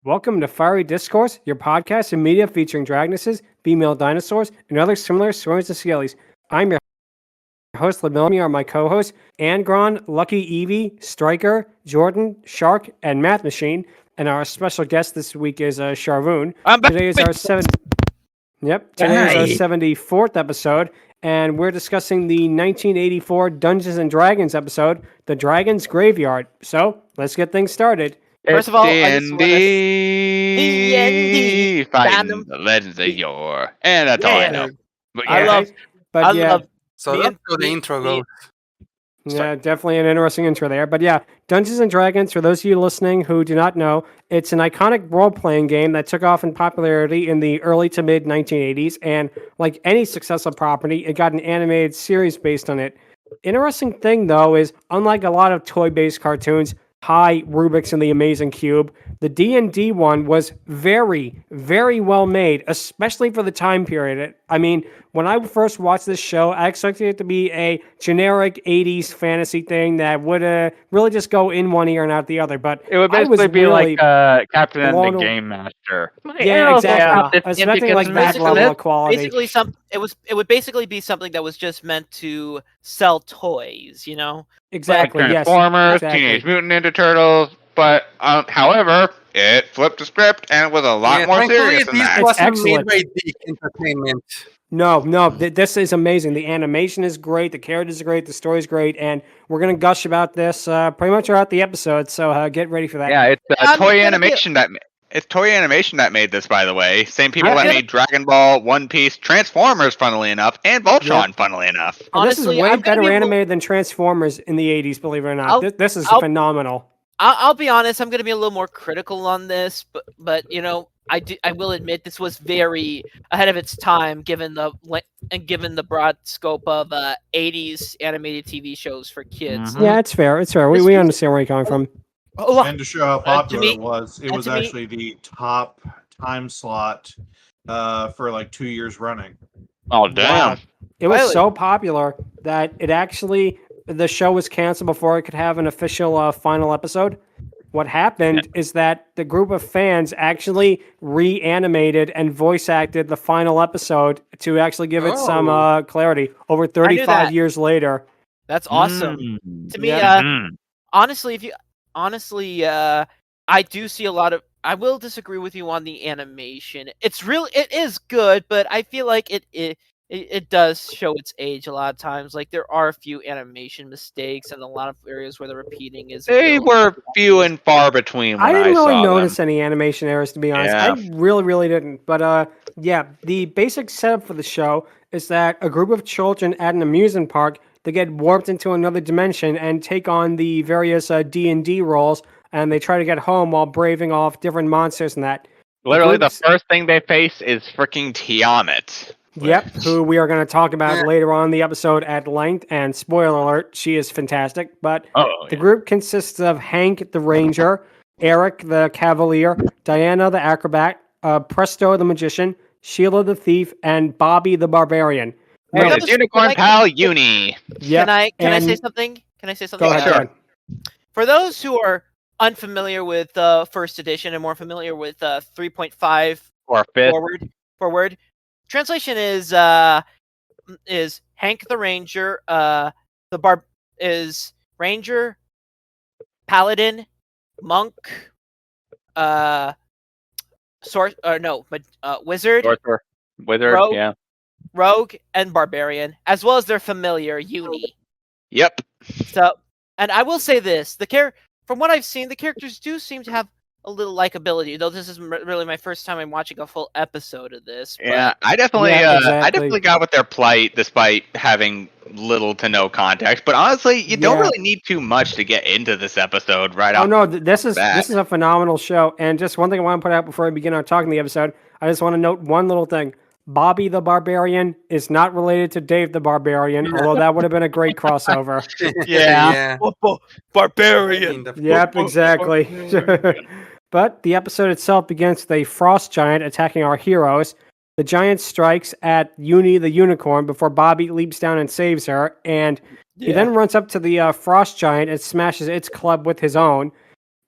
Welcome to Fiery Discourse, your podcast and media featuring dragonesses, female dinosaurs, and other similar saurians and scalies. I'm your host, Ludmillanon, are my co-hosts, Angron, Lucky Eevee, Stryker, Jordan, Shark, and Mathmachine. And our special guest this week is Sharvoun. I'm back. Today is our Today is our 74th episode, and we're discussing the 1984 Dungeons and Dragons episode, The Dragon's Graveyard. So, let's get things started. First of all, I just D&D fighting the legends of yore. And that's all I know. But yeah. I love. So that's how the intro goes. Yeah, definitely an interesting intro there. But yeah, Dungeons and Dragons, for those of you listening who do not know, it's an iconic role-playing game that took off in popularity in the early to mid 1980s. And like any successful property, it got an animated series based on it. Interesting thing, though, is unlike a lot of toy-based cartoons, Hi, Rubik's and the Amazing Cube, the D&D one was very, very well made, especially for the time period. I mean, when I first watched this show, I expected it to be a generic 80s fantasy thing that would really just go in one ear and out the other. But It would basically be really like Captain and blown the away. Game Master. Yeah, exactly. I was Yeah, expecting because like that level of quality. Basically, it would basically be something that was just meant to sell toys, you know. Exactly, Like yes. Transformers, Exactly. Teenage Mutant Ninja Turtles, but however, it flipped the script and it was a lot more serious than that. This wasn't made excellent. by Dick Entertainment. No, this is amazing. The animation is great, the characters are great, the story's great, and we're going to gush about this pretty much throughout the episode, so get ready for that. Yeah, it's I'm Toy gonna Animation It's Toy Animation that made this, by the way. Same people that gonna- made Dragon Ball, One Piece, Transformers, funnily enough, and Voltron, funnily enough. And this is Honestly, way I'm gonna better be- animated than Transformers in the 80s, believe it or not. I'll- This is I'll- phenomenal. I'll be honest. I'm going to be a little more critical on this, but you know, I will admit this was very ahead of its time, given the broad scope of 80s animated TV shows for kids. Mhm. Yeah, it's fair. It's fair. We understand where you're coming from. Oh, And to show how popular me- it was and to me- actually the top time slot for like 2 years running. Oh, damn. It was Really? so popular that the show was canceled before it could have an official final episode. What happened is that the group of fans actually reanimated and voice acted the final episode to actually give it some clarity over 35 that. years later. that's awesome. Mm. To me, Yeah. Mhm. honestly, I do see a lot of. I will disagree with you on the animation. It is good, but I feel like it does show its age a lot of times. Like there are a few animation mistakes and a lot of areas where the repeating is. They really- were few and far between when I didn't really saw notice them. any animation errors, to be honest. Yeah. I really didn't. But yeah, the basic setup for the show is that a group of children at an amusement park, they get warped into another dimension and take on the various D&D roles, and they try to get home while braving off different monsters and that. Literally, the groups- first thing they face is freaking Tiamat. Yep, who we are going to talk about later on in the episode at length. And spoiler alert, she is fantastic. But Oh, the group consists of Hank the Ranger, Eric the Cavalier, Diana the Acrobat, Presto the Magician, Sheila the Thief, and Bobby the Barbarian. And Now- his unicorn pal, Uni. Yep, Can I say and- something? Can I say something? Go ahead, Sure. go ahead. For those who are unfamiliar with first edition and more familiar with 3.5 Or fifth. forward, translation is Hank the Ranger, the is Ranger, Paladin, Monk, Wizard, Sorcerer. Wizard, Rogue. yeah. Rogue, and Barbarian, as well as their familiar Uni. Yep. So, and I will say this: from what I've seen, the characters do seem to have a little likability. Though this is really my first time I'm watching a full episode of this. But Yeah, I definitely, Yeah, I exactly. definitely got with their plight, despite having little to no context. But honestly, you don't Yeah. really need too much to get into this episode, right Oh off. no, this is bat. a phenomenal show. And just one thing I want to put out before we begin our talking the episode, I just want to note one little thing. Bobby the Barbarian is not related to Dave the Barbarian, although that would have been a great crossover. Yeah. Barbarian. Yep, exactly. But the episode itself begins with a frost giant attacking our heroes. The giant strikes at Uni the unicorn before Bobby leaps down and saves her, and he then runs up to the frost giant and smashes its club with his own.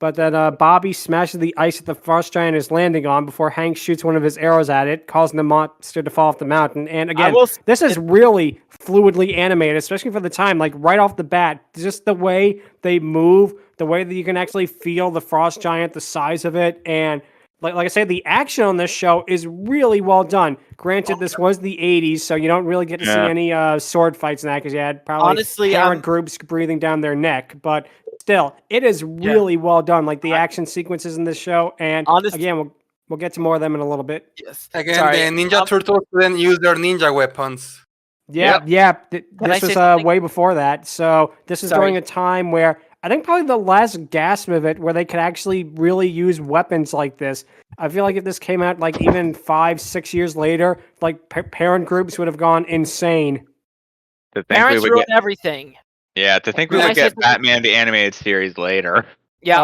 But then Bobby smashes the ice that the frost giant is landing on before Hank shoots one of his arrows at it, causing the monster to fall off the mountain. And again, this is really fluidly animated, especially for the time. Like right off the bat, just the way they move, the way that you can actually feel the frost giant, the size of it, and like I said, the action on this show is really well done. Granted, this was the 80s, so you don't really get to see any sword fights in that because you had probably Honestly, parent groups breathing down their neck. But still, it is really well done. Like the action sequences in this show, and again, we'll get to more of them in a little bit. Yes. Again, the Ninja Turtles then use their ninja weapons. Yeah. This was way before that. So this is during a time where I think probably the last gasp of it where they could actually really use weapons like this. I feel like if this came out like even 5-6 years later, like parent groups would have gone insane. Parents ruin everything. Yeah, to think we would get Batman the animated series later. Yeah,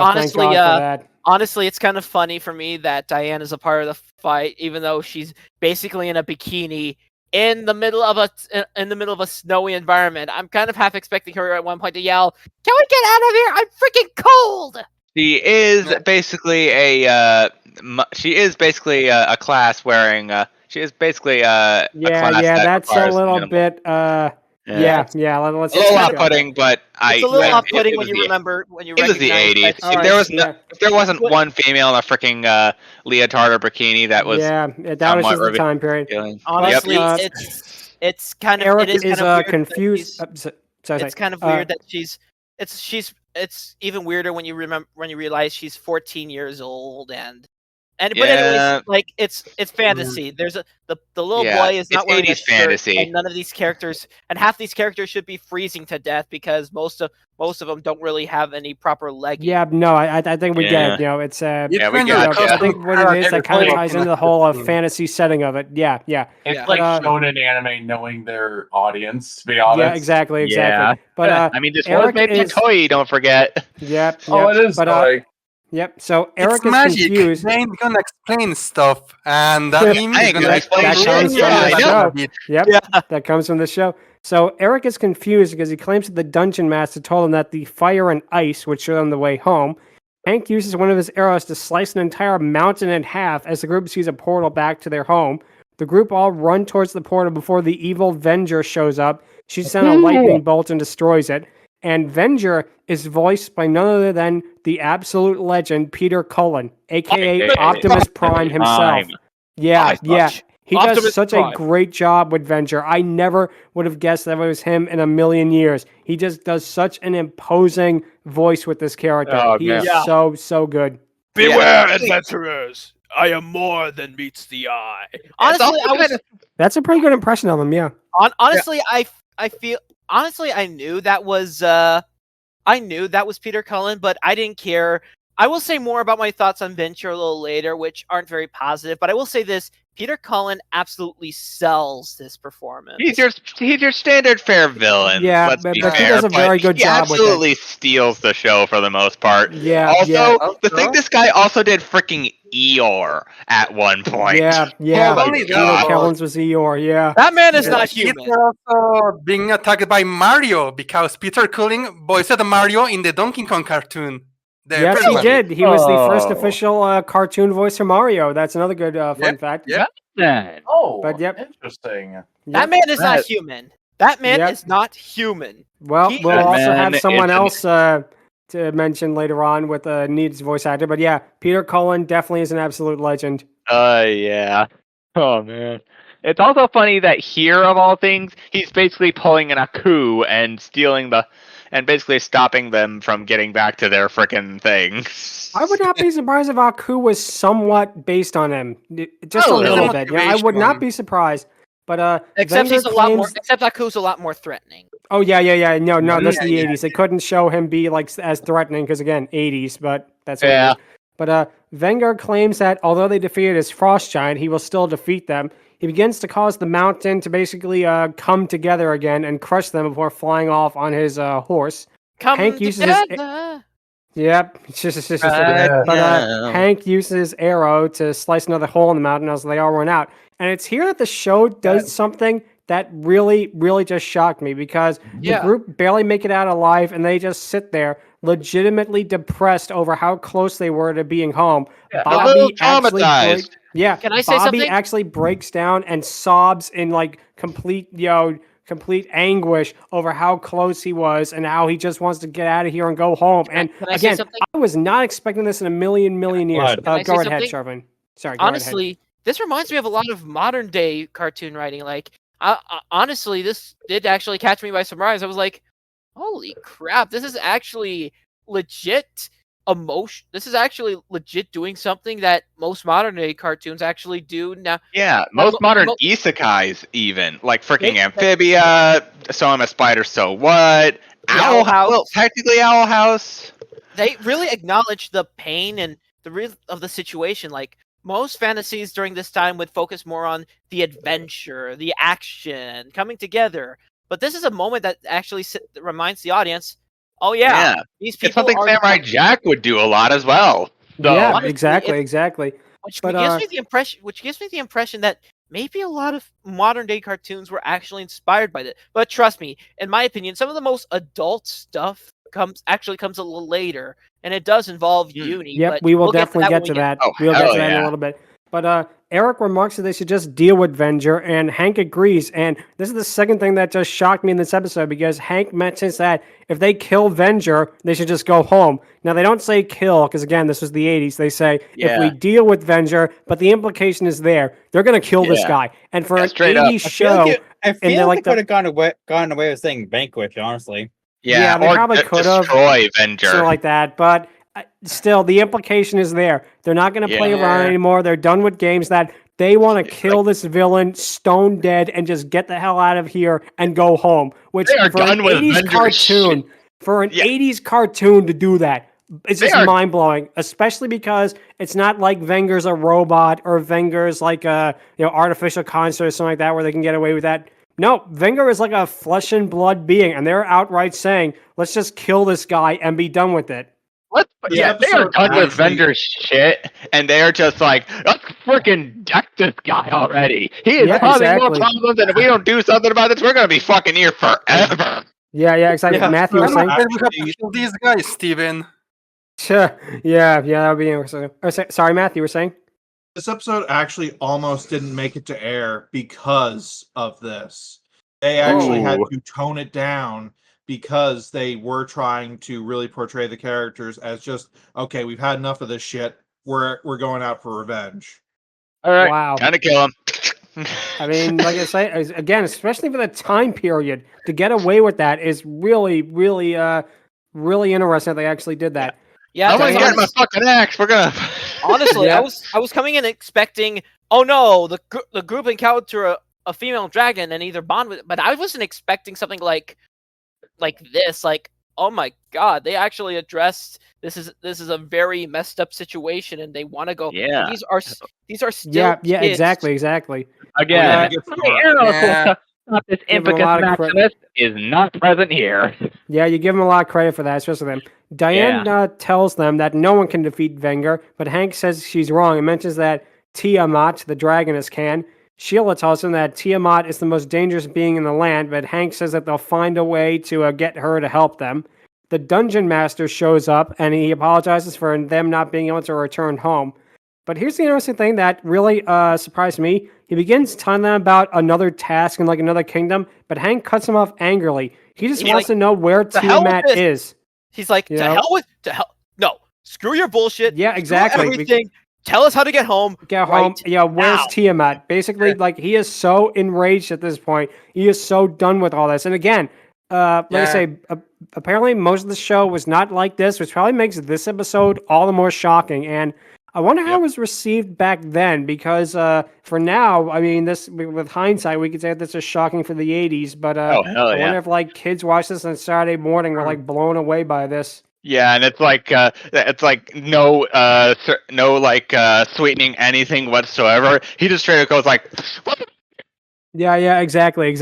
honestly, it's kind of funny for me that Diane is a part of the fight, even though she's basically in a bikini in the middle of a snowy environment. I'm kind of half expecting her at one point to yell, "Can we get out of here? I'm freaking cold!" She is basically a class wearing. She is basically a class that's a little bit. Let's a little off-putting, but it's a little off-putting when you it was the 80s. If there wasn't one female in a freaking leotard or bikini, that was that was just the time period. Honestly, it's kind of Eric is kind of confused. It's kind of weird that she's it's even weirder when you realize she's 14 years old but anyways, like it's fantasy. There's the little boy is not wearing a shirt, fantasy. and none of these characters, and half these characters should be freezing to death because most of them don't really have any proper leggings. Yeah, no, I think we get it. You know, it's we get I think what it is that kind of ties into the whole fantasy setting of it. Yeah. It's like shonen anime knowing their audience. To be honest. Yeah, exactly. Yeah. But I mean, this was made by Toei. Don't forget. Yep. Oh, it is Toei. Yep. So Eric is magic. confused. They're gonna explain stuff, and that means gonna explain that comes shit. from the show. Yeah. That comes from the show. So Eric is confused because he claims that the dungeon master told him that the fire and ice would show them the way home. Hank uses one of his arrows to slice an entire mountain in half as the group sees a portal back to their home. The group all run towards the portal before the evil Venger shows up. She sends a lightning bolt and destroys it. And Venger is voiced by none other than the absolute legend Peter Cullen, aka Optimus Prime himself. Yeah. He does such a great job with Venger. I never would have guessed that it was him in a million years. He just does such an imposing voice with this character. He is so good. Beware, adventurers! I am more than meets the eye. Honestly, that's a pretty good impression of him. Yeah. Honestly, I feel. Honestly, I knew that was Peter Cullen, but I didn't care. I will say more about my thoughts on Venture a little later, which aren't very positive. But I will say this: Peter Cullen absolutely sells this performance. He's your standard fare villain. Yeah, let's but be he fair, does a very good job with it. He absolutely steals the show for the most part. Yeah. The thing this guy also did freaking Eeyore at one point. Yeah. Peter Cullen's was Eeyore. Yeah. That man is not human. He's also being attacked by Mario because Peter Cullen voiced Mario in the Donkey Kong cartoon. Yes, he did. He was the first official cartoon voice for Mario. That's another good fun fact. Yeah. But Interesting. That man is not human. That man is not human. Well, we'll also have someone else to mention later on with Need's voice actor. But yeah, Peter Cullen definitely is an absolute legend. Yeah. Oh, man. It's also funny that here, of all things, he's basically pulling in a coup and and basically stopping them from getting back to their frickin' thing. I would not be surprised if Aku was somewhat based on him. Just a little bit. Yeah, I would not be surprised. But except he's a lot more. Except Aku's a lot more threatening. Oh yeah. No, that's the 80s. They couldn't show him be like as threatening because again, 80s. But that's what it is. But Venger claims that although they defeated his frost giant, he will still defeat them. He begins to cause the mountain to basically come together again and crush them before flying off on his horse. Hank uses Yep. But Hank uses his arrow to slice another hole in the mountain as they all run out. And it's here that the show does something that really, really just shocked me because the group barely make it out alive and they just sit there legitimately depressed over how close they were to being home. Yeah, a little actually traumatized. Can I say Bobby something? actually breaks down and sobs in like complete anguish over how close he was and how he just wants to get out of here and go home. And Can I say again, something? I was not expecting this in a million years. Can I say Go ahead, something? Sharvoun. Sorry, go right ahead. Honestly, this reminds me of a lot of modern day cartoon writing. Like, honestly, this did actually catch me by surprise. I was like, holy crap, this is actually legit emotion. This is actually legit doing something that most modern day cartoons actually do now. Yeah, most modern isekais even, like freaking Amphibia, So I'm a Spider, So What? Owl House. Well, technically Owl House. They really acknowledge the pain and the real of the situation. Like, most fantasies during this time would focus more on the adventure, the action, coming together. But this is a moment that actually reminds the audience, oh yeah, these people It's something are Samurai Jack would do a lot as well. So, Yeah, honestly, exactly. Which But, gives me the impression that maybe a lot of modern day cartoons were actually inspired by this. But trust me, in my opinion, some of the most adult stuff comes a little later, and it does involve Uni. Yep, but we will we'll definitely get to that. Oh, We'll get hell to that in a yeah. little bit. But Eric remarks that they should just deal with Venger, and Hank agrees. And this is the second thing that just shocked me in this episode, because Hank mentions that if they kill Venger, they should just go home. Now, they don't say kill, because again, this was the 80s. They say, if we deal with Venger, but the implication is there. They're going to kill this guy. And for an straight up. 80s show... I feel like they could have gone away with saying vanquish, honestly. Yeah, they or probably could have. destroy Venger. Something like that, but... still, the implication is there. They're not going to play around anymore. They're done with games that they want to kill this villain stone dead and just get the hell out of here and go home. Which They are for an done with 80s Venger cartoon, for an 80s cartoon to do that, it's just mind blowing. Especially because it's not like Venger's a robot or Venger's like a artificial construct or something like that where they can get away with that. No, Venger is like a flesh and blood being, and they're outright saying, "Let's just kill this guy and be done with it." They are done with Venger's shit, and they are just like, let's freaking deck this guy already. He is causing more problems, and if we don't do something about this, we're going to be fucking here forever. Yeah, exactly. Matthew was saying... we have to kill these guys, Steven. Yeah, that would be interesting. Sorry, Matthew, you were saying? This episode actually almost didn't make it to air because of this. They actually had to tone it down because they were trying to really portray the characters as just, okay, we've had enough of this shit. We're going out for revenge. All right, wow. Time to kill him. I mean, like I say, again, especially for the time period, to get away with that is really interesting that they actually did that. Yeah, I'm gonna get my fucking axe. We're gonna. Honestly, I was coming in expecting, oh no, the group encounter a female dragon and either bond with, but I wasn't expecting something like this. Like, oh my god, they actually addressed this is a very messed up situation, and they want to go. Yeah, these are still yeah, kids. exactly. Again, this Impicus Maximus is not present here. Yeah, you give them a lot of credit for that, especially them. Diane tells them that no one can defeat Venger, but Hank says she's wrong and mentions that Tiamat, the dragoness, can. Sheila tells him that Tiamat is the most dangerous being in the land, but Hank says that they'll find a way to get her to help them. The dungeon master shows up, and he apologizes for them not being able to return home. But here's the interesting thing that really surprised me. He begins telling them about another task in like another kingdom, but Hank cuts him off angrily. He just wants to know where Tiamat is. He's like, no, screw your bullshit. Yeah, exactly. Everything. Tell us how to get home. Yeah, where's Tiamat? Basically, like, he is so enraged at this point. He is so done with all this. And again, like I say, apparently most of the show was not like this, which probably makes this episode all the more shocking. And I wonder how it was received back then, because for now, I mean, this with hindsight, we could say this is shocking for the 80s, but I wonder if like kids watch this on Saturday morning were like blown away by this. Yeah, and it's like no sweetening anything whatsoever. He just straight up goes like, what? Yeah, exactly.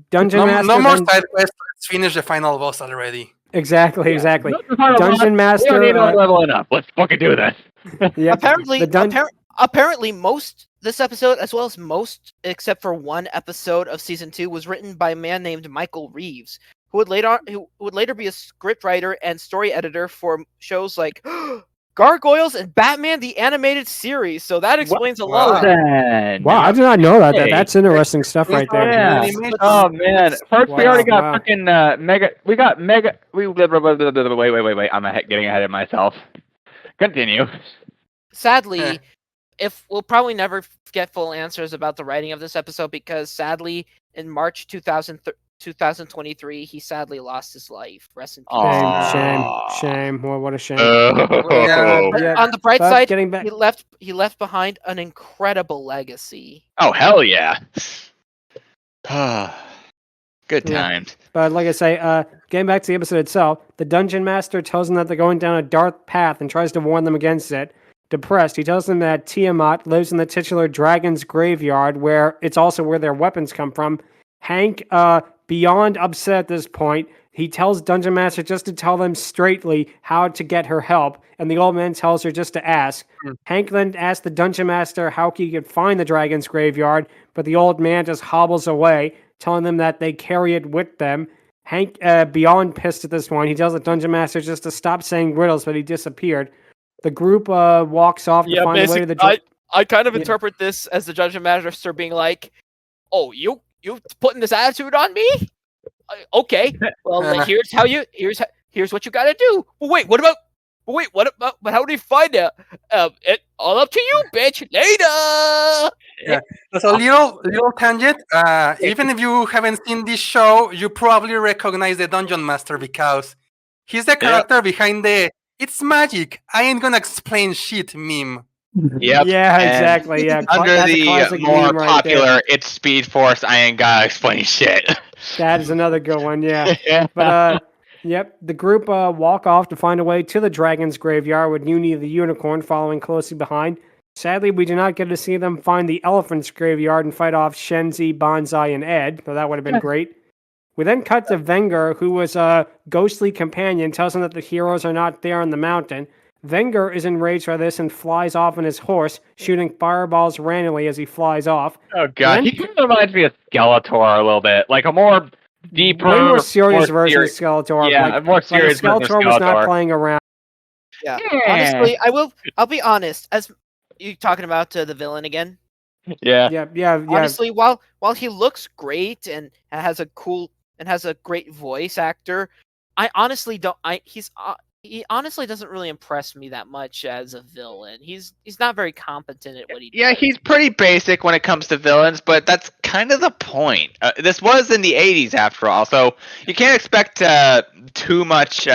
Dungeon Master. No more side quests. Let's finish the final boss already. Exactly. Dungeon Master. We don't need level enough. Let's fucking do this. Yeah. Apparently, most this episode, as well as most except for one episode of season 2, was written by a man named Michael Reeves. who would later be a scriptwriter and story editor for shows like Gargoyles and Batman the Animated Series. So that explains a lot. Then, Wow, I did not know that. Hey. That's interesting stuff right there. Yeah. Animation. Oh man. First, we Wow, already got wow. fucking mega. We got mega. Wait. I'm getting ahead of myself. Continue. Sadly, if we'll probably never get full answers about the writing of this episode because sadly in March 2023 he sadly lost his life. Rest in peace. Shame. Well, what a shame. Oh. Yeah, On the bright but side, getting back- he left behind an incredible legacy. Oh hell yeah. Good Yeah. times. But like I say, getting back to the episode itself, the dungeon master tells them that they're going down a dark path and tries to warn them against it. Depressed, he tells them that Tiamat lives in the titular dragon's graveyard, where it's also where their weapons come from. Hank, beyond upset at this point, he tells Dungeon Master just to tell them straightly how to get her help, and the old man tells her just to ask. Hank then asks the Dungeon Master how he could find the dragon's graveyard, but the old man just hobbles away, telling them that they carry it with them. Hank, beyond pissed at this point, he tells the Dungeon Master just to stop saying riddles, but he disappeared. The group walks off to find a way to the... I kind of interpret this as the Dungeon Master being like, "Oh, you putting this attitude on me? Okay, well, here's what you gotta do. But how do you find it? It all up to you, bitch. Later." Yeah. So little tangent. Even if you haven't seen this show, you probably recognize the Dungeon Master because he's the character behind the "It's magic, I ain't gonna explain shit" meme. Yep. Yeah, and exactly. Yeah, Under that's a the classic more meme right there. popular "It's Speed Force," I ain't gotta explain shit. That is another good one, yeah. But, yep, the group walk off to find a way to the dragon's graveyard with Uni the unicorn following closely behind. Sadly, we do not get to see them find the elephant's graveyard and fight off Shenzi, Bonsai, and Ed, though that would have been great. We then cut to Wenger, who was a ghostly companion, tells him that the heroes are not there on the mountain. Wenger is enraged by this and flies off on his horse, shooting fireballs randomly as he flies off. Oh god, he kind of reminds me of Skeletor a little bit, like a more deeper, Way more serious version of Skeletor. Yeah, a more serious version of Skeletor was not Skeletor. playing around. Yeah. Honestly, I'll be honest. As you talking about the villain again? Yeah. Yeah. Honestly, while he looks great and has a great voice actor, I honestly don't. He honestly doesn't really impress me that much as a villain. He's not very competent at what he does. Yeah, he's pretty basic when it comes to villains, but that's kind of the point. This was in the 80s after all, so you can't expect too much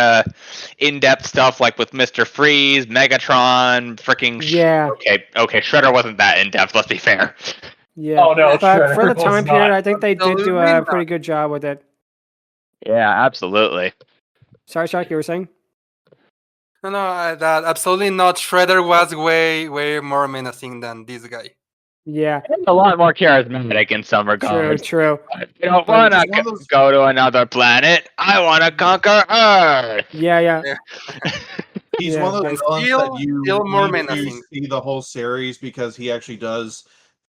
in-depth stuff like with Mr. Freeze, Megatron, freaking... Yeah. Okay, Shredder wasn't that in-depth, let's be fair. Yeah. Oh, no, But for the Shredder time was period, not. I think they did do a pretty good job with it. Yeah, absolutely. Sorry, Shark, you were saying? No, that absolutely not. Shredder was way more menacing than this guy. Yeah. He's a lot more charismatic in some regards. True. I don't want to go to another planet. I want to conquer Earth. Yeah. He's Yeah, one of those villains that you still more need to menacing. see the whole series because he actually does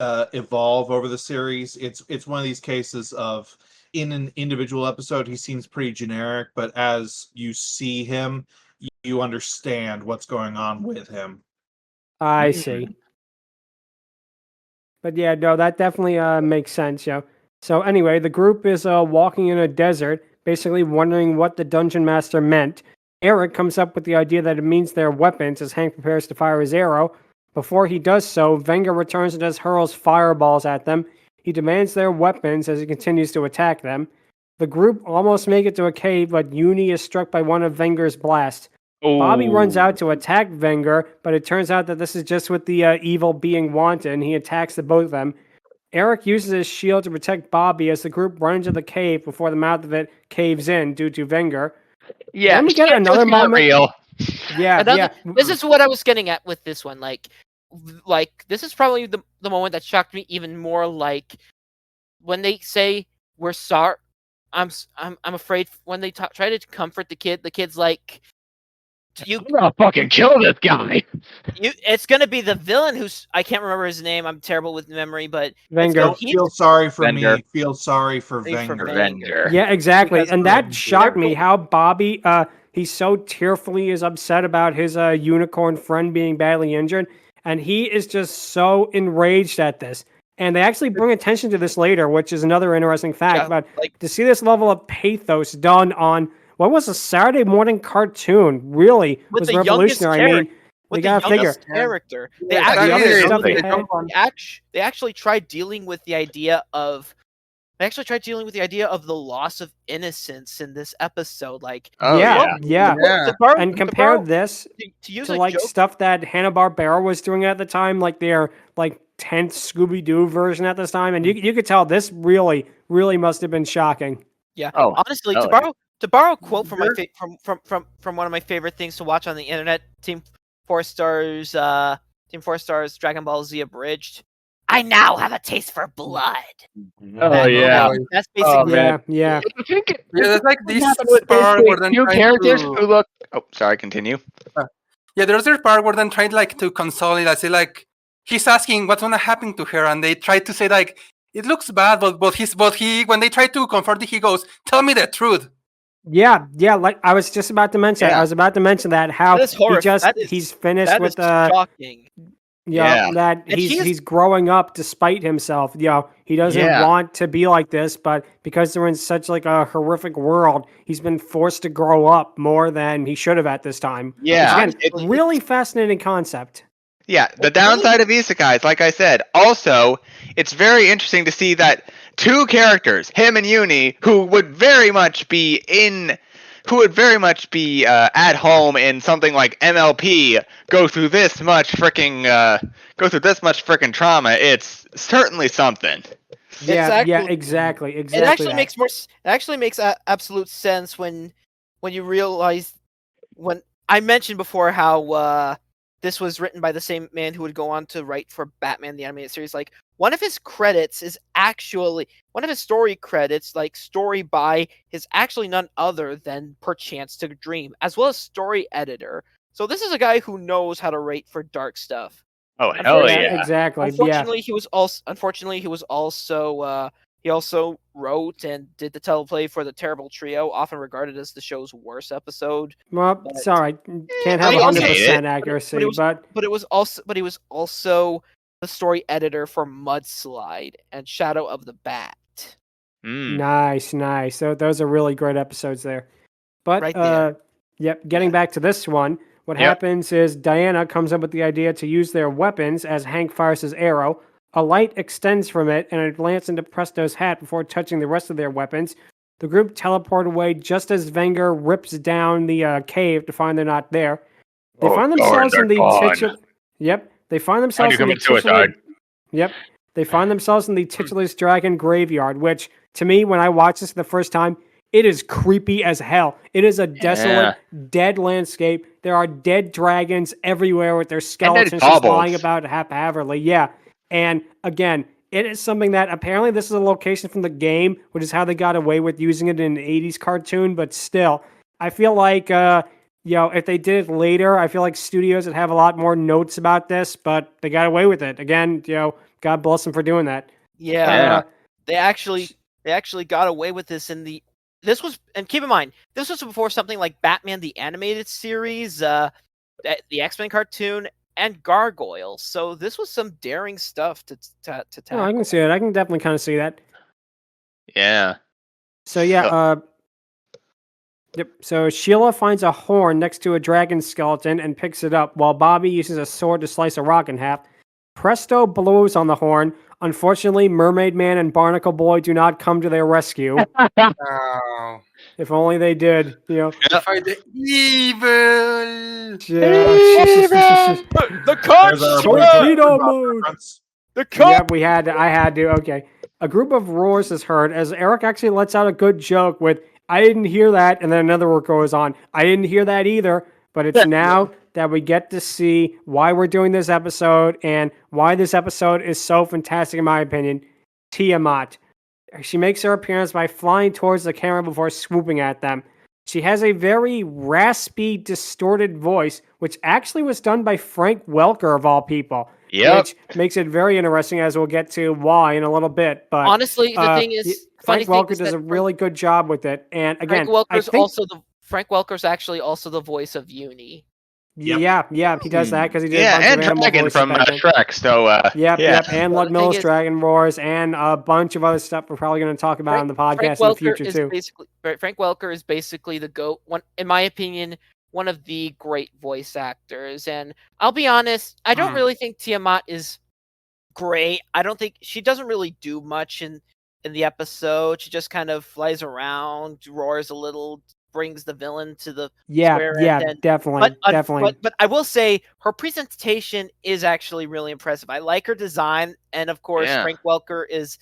evolve over the series. It's one of these cases of in an individual episode he seems pretty generic, but as you see him, you understand what's going on with him. I see. But yeah, no, that definitely makes sense, yo. So anyway, the group is walking in a desert, basically wondering what the Dungeon Master meant. Eric comes up with the idea that it means their weapons as Hank prepares to fire his arrow. Before he does so, Wenger returns and just hurls fireballs at them. He demands their weapons as he continues to attack them. The group almost make it to a cave, but Uni is struck by one of Wenger's blasts. Bobby runs out to attack Wenger, but it turns out that this is just with the evil being wanted, and he attacks the both of them. Eric uses his shield to protect Bobby as the group run into the cave before the mouth of it caves in due to Wenger. Yeah, Let me get another moment. Real. Yeah. This is what I was getting at with this one. Like this is probably the moment that shocked me even more. Like when they say we're sorry. I'm afraid when they try to comfort the kid's like, you I'm gonna fucking kill this guy. it's gonna be the villain who's I can't remember his name. I'm terrible with memory, but Venger. Don't feel sorry for Venger. me. Feel sorry for Sorry for Venger. Venger. Yeah, exactly. Because And that Venger. shocked me how Bobby, he's so tearfully is upset about his unicorn friend being badly injured. And he is just so enraged at this. And they actually bring attention to this later, which is another interesting fact. Yeah, But like- to see this level of pathos done on what was a Saturday morning cartoon really With was the youngest revolutionary. I mean, with they the gotta figure. youngest character. They Yeah, actually, the other exactly. stuff they, they had. they actually tried dealing with the idea of the loss of innocence in this episode. Like, Oh yeah. Yeah. to borrow- And to compare borrow- this to use to a like joke, stuff that Hanna-Barbera was doing at the time, like their like 10th Scooby-Doo version at this time, and you could tell this really must have been shocking. yeah. Oh, Honestly, oh, to borrow a quote from from one of my favorite things to watch on the internet, Team 4 Stars Dragon Ball Z Abridged. I now have a taste for blood. Oh yeah. That's basically Yeah. I think it, Yeah, there's like this happened with part basically where then two trying characters to- who look. Oh, sorry. Continue. Yeah, there's this part where then tried like to console it. I say like he's asking what's gonna happen to her, and they try to say like it looks bad, but he when they try to comfort it, he goes, "Tell me the truth." Yeah, like I was just about to mention. Yeah. I was about to mention that how That is he horrible. just That is- he's finished that with is shocking. Yeah. that And he is- he's growing up despite himself. He doesn't Yeah. want to be like this, but because they're in such like a horrific world, he's been forced to grow up more than he should have at this time. Yeah. Which, again, It- really fascinating concept. Yeah, the downside of isekais, like I said, also, it's very interesting to see that two characters, him and Uni, who would very much be at home in something like MLP, go through this much freaking trauma. It's certainly something. Yeah, actually- exactly. It actually that. makes absolute sense when you realize when I mentioned before how this was written by the same man who would go on to write for Batman the Animated Series. Like one of his story credits, like story by, is actually none other than Perchance to Dream, as well as story editor. So this is a guy who knows how to write for dark stuff. Oh hell Yeah, yeah! exactly. Unfortunately, he also wrote and did the teleplay for the Terrible Trio, often regarded as the show's worst episode. Well, but- sorry, can't have I also 100% hate accuracy, but he was also the story editor for Mudslide and Shadow of the Bat. Nice. So those are really great episodes there. But Right there. Getting back to this one, what happens is Diana comes up with the idea to use their weapons as Hank fires his arrow. A light extends from it and it lands into Presto's hat before touching the rest of their weapons. The group teleport away just as Venger rips down the cave to find they're not there. They find themselves in the titular. Yep. They find themselves in the titular. Yep. They find themselves in the titular's dragon graveyard, which to me, when I watched this the first time, it is creepy as hell. It is a desolate, dead landscape. There are dead dragons everywhere with their skeletons just lying about haphazardly. Yeah. And again, it is something that apparently this is a location from the game, which is how they got away with using it in an 80s cartoon. But still, I feel like, if they did it later, I feel like studios would have a lot more notes about this, but they got away with it. Again, God bless them for doing that. Yeah. They actually got away with this and keep in mind, this was before something like Batman the Animated Series, the X-Men cartoon, and Gargoyles. So this was some daring stuff to tackle. Oh, I can see it. I can definitely kind of see that. Yeah. So yep. So Sheila finds a horn next to a dragon skeleton and picks it up, while Bobby uses a sword to slice a rock in half. Presto blows on the horn. Unfortunately, Mermaid Man and Barnacle Boy do not come to their rescue. Oh, If only they did, fight the evil. The cut! Torpedo mode! The cut! Yep, I had to. Okay. A group of roars is heard as Eric actually lets out a good joke with, I didn't hear that, and then another word goes on. I didn't hear that either, but it's now that we get to see why we're doing this episode and why this episode is so fantastic in my opinion. Tiamat. She makes her appearance by flying towards the camera before swooping at them. She has a very raspy, distorted voice, which actually was done by Frank Welker, of all people. Yep. Which makes it very interesting, as we'll get to why in a little bit. But honestly, the thing is, Frank Welker does a really good job with it. And again, Frank Welker's actually also the voice of Uni. Yeah, he does that because he did a bunch and of animal Dragon voices from back then. Shrek. So Yep, and Well, the thing Ludmilla's is- Dragon Wars and a bunch of other stuff we're probably going to talk about on the podcast in the future too. Frank Welker is basically the GOAT. One, in my opinion, one of the great voice actors. And I'll be honest, I don't really think Tiamat is great. I don't think she doesn't really do much in the episode. She just kind of flies around, roars a little, brings the villain to the square end. Definitely. But I will say her presentation is actually really impressive. I like her design, and of course, Frank Welker is.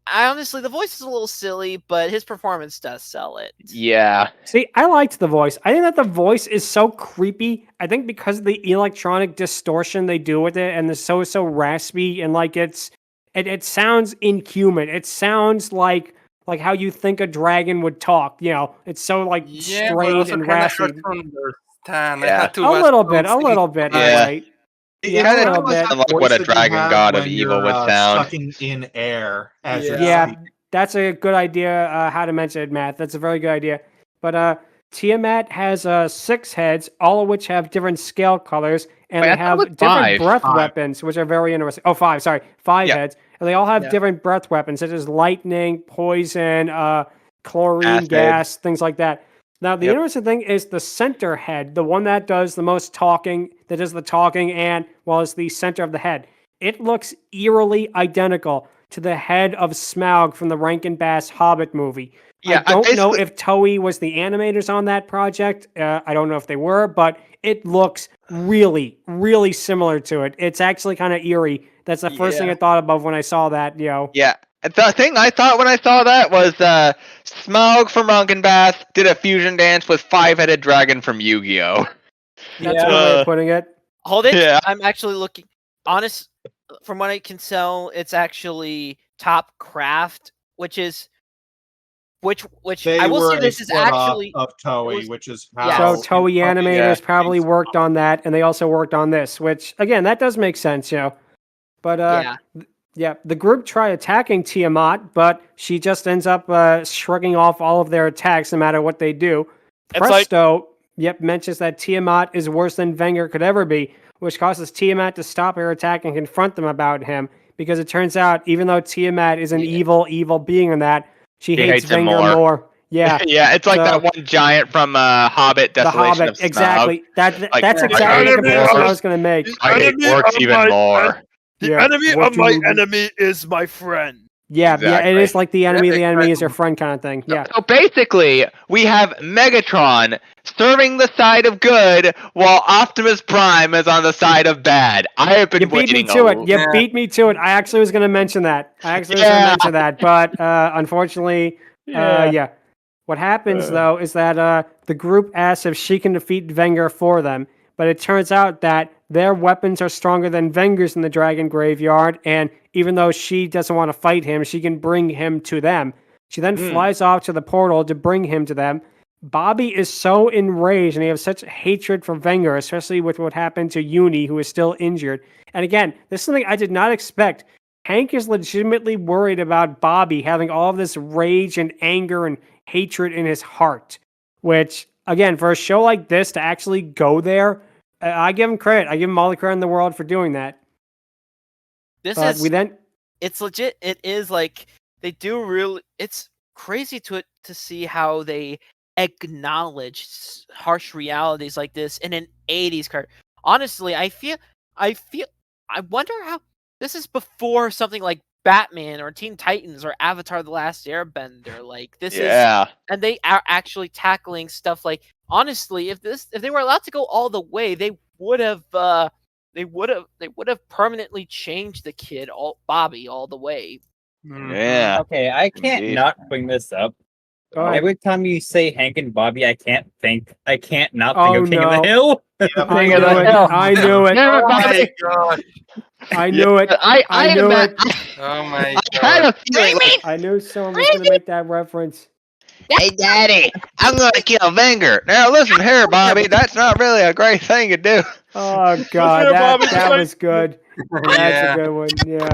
I honestly, the voice is a little silly, but his performance does sell it. Yeah. See, I liked the voice. I think that the voice is so creepy. I think because of the electronic distortion they do with it, and the so raspy, and like it sounds inhuman. It sounds like how you think a dragon would talk. You know, it's so like strained and raspy. A little bit, right? It kind of sounds like what a dragon god of evil would sound. Sucking in air as you're speaking. That's a good idea. How to mention it, Matt. That's a very good idea. But Tiamat has 6 heads, all of which have different scale colors, and they have different breath weapons, which are very interesting. Oh, 5. Sorry, 5 heads, and they all have different breath weapons, such as lightning, poison, chlorine gas, things like that. Now, the interesting thing is the center head, the one that does the most talking, and is the center of the head. It looks eerily identical to the head of Smaug from the Rankin Bass Hobbit movie. I don't know if Toei was the animators on that project. I don't know if they were, but it looks really, really similar to it. It's actually kind of eerie. That's the first thing I thought about when I saw that, Yeah. The thing I thought when I saw that was Smaug from Rankin Bass did a fusion dance with 5-headed dragon from Yu-Gi-Oh! That's a good way of putting it. Hold it. Yeah. I'm actually looking. Honest, from what I can tell, it's actually Top Craft, which I will say this is actually of Toei, which is how. So Toei animators probably worked on that, and they also worked on this, which again that does make sense, But the group try attacking Tiamat, but she just ends up shrugging off all of their attacks no matter what they do. Presto, mentions that Tiamat is worse than Wenger could ever be, which causes Tiamat to stop her attack and confront them about him, because it turns out, even though Tiamat is an evil being in that, she hates Wenger more. Yeah. Yeah, it's like that one giant from Hobbit, Desolation of Smaug. Exactly. That's exactly the comparison I was going to make. I hate orcs even more. The enemy of my enemy is my friend. Yeah, it is like the enemy is your friend kind of thing. Yeah. So basically, we have Megatron serving the side of good, while Optimus Prime is on the side of bad. I have been waiting. You beat me to it. I actually was going to mention that. But unfortunately, What happens though is that the group asks if she can defeat Wenger for them, but it turns out that their weapons are stronger than Wenger's in the Dragon Graveyard, and even though she doesn't want to fight him, she can bring him to them. She then flies off to the portal to bring him to them. Bobby is so enraged, and he has such hatred for Wenger, especially with what happened to Uni, who is still injured. And again, this is something I did not expect. Hank is legitimately worried about Bobby having all of this rage and anger and hatred in his heart, which, again, for a show like this to actually go there, I give him credit. I give him all the credit in the world for doing that. It's legit. It is like they do really. It's crazy to see how they acknowledge harsh realities like this in an 80s cartoon. Honestly, I wonder how this is before something like Batman or Teen Titans or Avatar: The Last Airbender. Like this is, and they are actually tackling stuff like, honestly, if they were allowed to go all the way, they would have permanently changed the kid, Bobby, all the way. Yeah. Okay, I can't not bring this up. Every time you say Hank and Bobby, I can't not think of King of the Hill. I knew it. Oh my god. I knew it. Oh my god. I had a feeling. I knew someone was going to make that reference. Hey, Daddy, I'm gonna kill Venger. Now listen here, Bobby. That's not really a great thing to do. Oh God, that was good. That's Yeah. a good one. Yeah.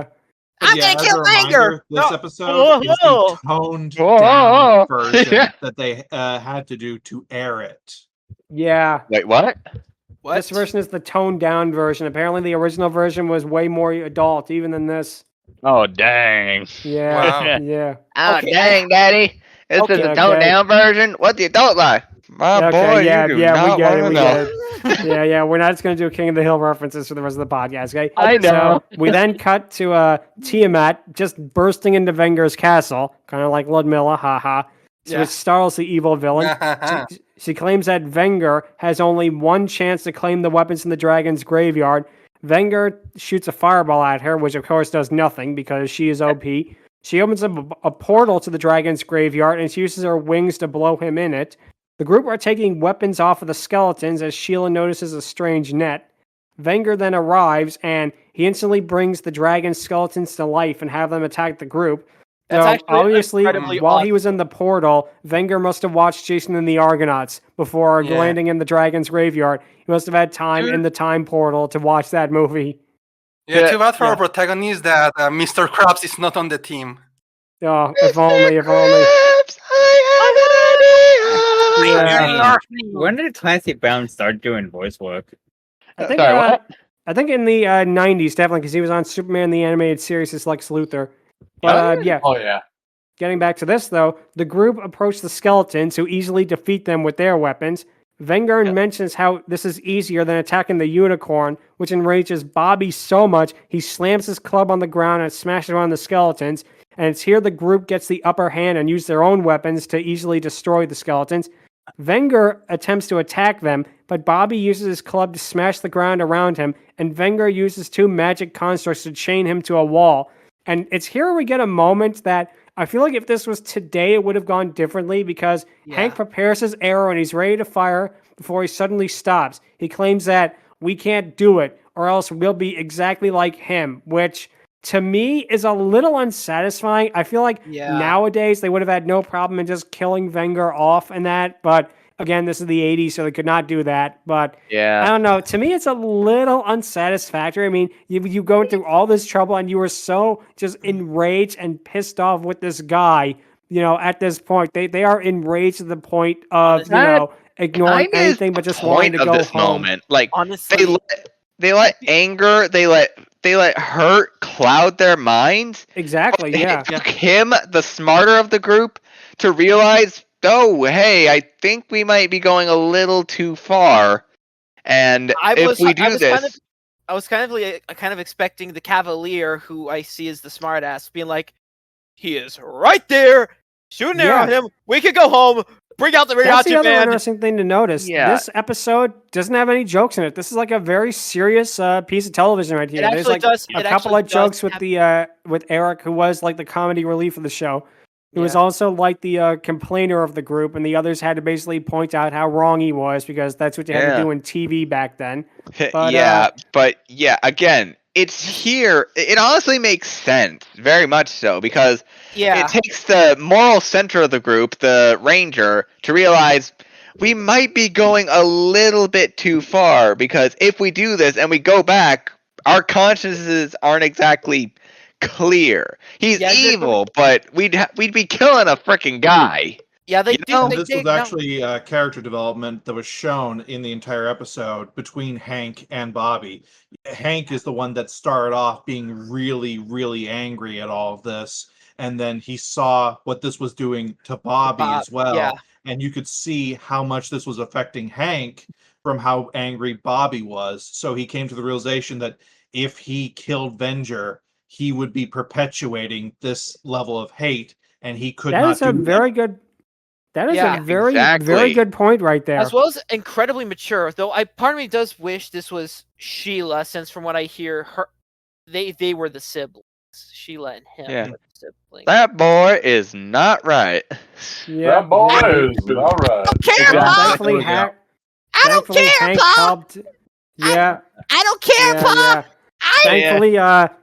I'm Yeah, gonna as kill a reminder, Venger. this No. episode is the toned down version Yeah. that they had to do to air it. Yeah. Wait, what? What? This version is the toned down version. Apparently, the original version was way more adult, even than this. Oh, dang. Yeah. Wow. Yeah. Oh, Okay, dang, Daddy. This is a Okay. toned down version? What do you don't like? My Okay, boy, yeah, you do yeah, we not get want it, to we know. get it. Yeah. We're not just gonna do King of the Hill references for the rest of the podcast, okay? I know. So we then cut to Tiamat just bursting into Venger's castle, kind of like Ludmilla, haha. So Yeah. it startles the evil villain. She claims that Venger has only one chance to claim the weapons in the dragon's graveyard. Venger shoots a fireball at her, which of course does nothing because she is OP. She opens up a portal to the dragon's graveyard and she uses her wings to blow him in it. The group are taking weapons off of the skeletons as Sheila notices a strange net. Venger then arrives and he instantly brings the dragon skeletons to life and have them attack the group. That's So actually obviously, incredibly while he awesome. was in the portal, Venger must have watched Jason and the Argonauts before Yeah. landing in the dragon's graveyard. He must have had time in the time portal to watch that movie. Yeah, too bad for our protagonist that Mr. Krabs is not on the team. Oh, if only, if only. Yeah. When did Clancy Brown start doing voice work? I think, Sorry, what? I think in the 90s, definitely, because he was on Superman the Animated Series as Lex Luthor. But yeah, Oh yeah. getting back to this, though, the group approach the skeletons, who easily defeat them with their weapons. Wenger mentions how this is easier than attacking the unicorn, which enrages Bobby so much he slams his club on the ground and smashes on the skeletons. And it's here the group gets the upper hand and use their own weapons to easily destroy the skeletons. Wenger attempts to attack them, but Bobby uses his club to smash the ground around him, and Wenger uses two magic constructs to chain him to a wall. And it's here we get a moment that I feel like if this was today, it would have gone differently because Hank prepares his arrow and he's ready to fire before he suddenly stops. He claims that we can't do it or else we'll be exactly like him, which to me is a little unsatisfying. I feel like nowadays they would have had no problem in just killing Wenger off and that, but again, this is the 80s, so they could not do that. But I don't know. To me, it's a little unsatisfactory. I mean, you going through all this trouble and you were so just enraged and pissed off with this guy, you know, at this point. They are enraged to the point of, you know, ignoring anything but just wanting to go this home. moment. Like, honestly, they let anger, they let hurt cloud their minds. Exactly, yeah. It took him, the smarter of the group, to realize, oh, hey, I think we might be going a little too far. And I was kind of expecting the Cavalier, who I see as the smartass, being like, he is right there, shoot an arrow at him, we can go home, bring out the That's the Mariachi other band. interesting thing to notice. Yeah. This episode doesn't have any jokes in it. This is like a very serious piece of television right here. There's like a couple of jokes with the with Eric, who was like the comedy relief of the show. He was also like the complainer of the group, and the others had to basically point out how wrong he was because that's what you had to do in TV back then. But, again, it's here. It honestly makes sense, very much so, because it takes the moral center of the group, the ranger, to realize we might be going a little bit too far, because if we do this and we go back, our consciences aren't exactly clear. He's evil, but we'd be killing a freaking guy. Yeah, this was actually character development that was shown in the entire episode between Hank and Bobby. Hank is the one that started off being really, really angry at all of this, and then he saw what this was doing to Bobby as well, and you could see how much this was affecting Hank from how angry Bobby was. So he came to the realization that if he killed Venger, he would be perpetuating this level of hate, and he could not do that. That is a very good point right there. As well as incredibly mature, though part of me does wish this was Sheila, since from what I hear, they were the siblings. Sheila and him were the siblings. That boy is not right. Yeah, that boy is not right. I don't care, Pop! Yeah. I don't care, Pop! Thankfully,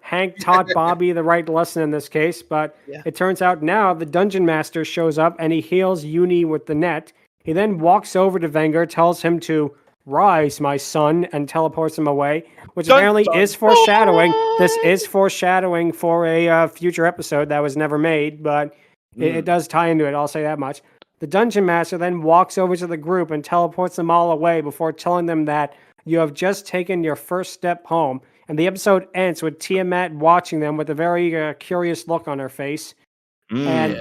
Hank taught Bobby the right lesson in this case, but it turns out now the Dungeon Master shows up and he heals Uni with the net. He then walks over to Wenger, tells him to rise, my son, and teleports him away, which apparently is foreshadowing. This is foreshadowing for a future episode that was never made, but it does tie into it, I'll say that much. The Dungeon Master then walks over to the group and teleports them all away before telling them that you have just taken your first step home. And the episode ends with Tiamat watching them with a very curious look on her face. And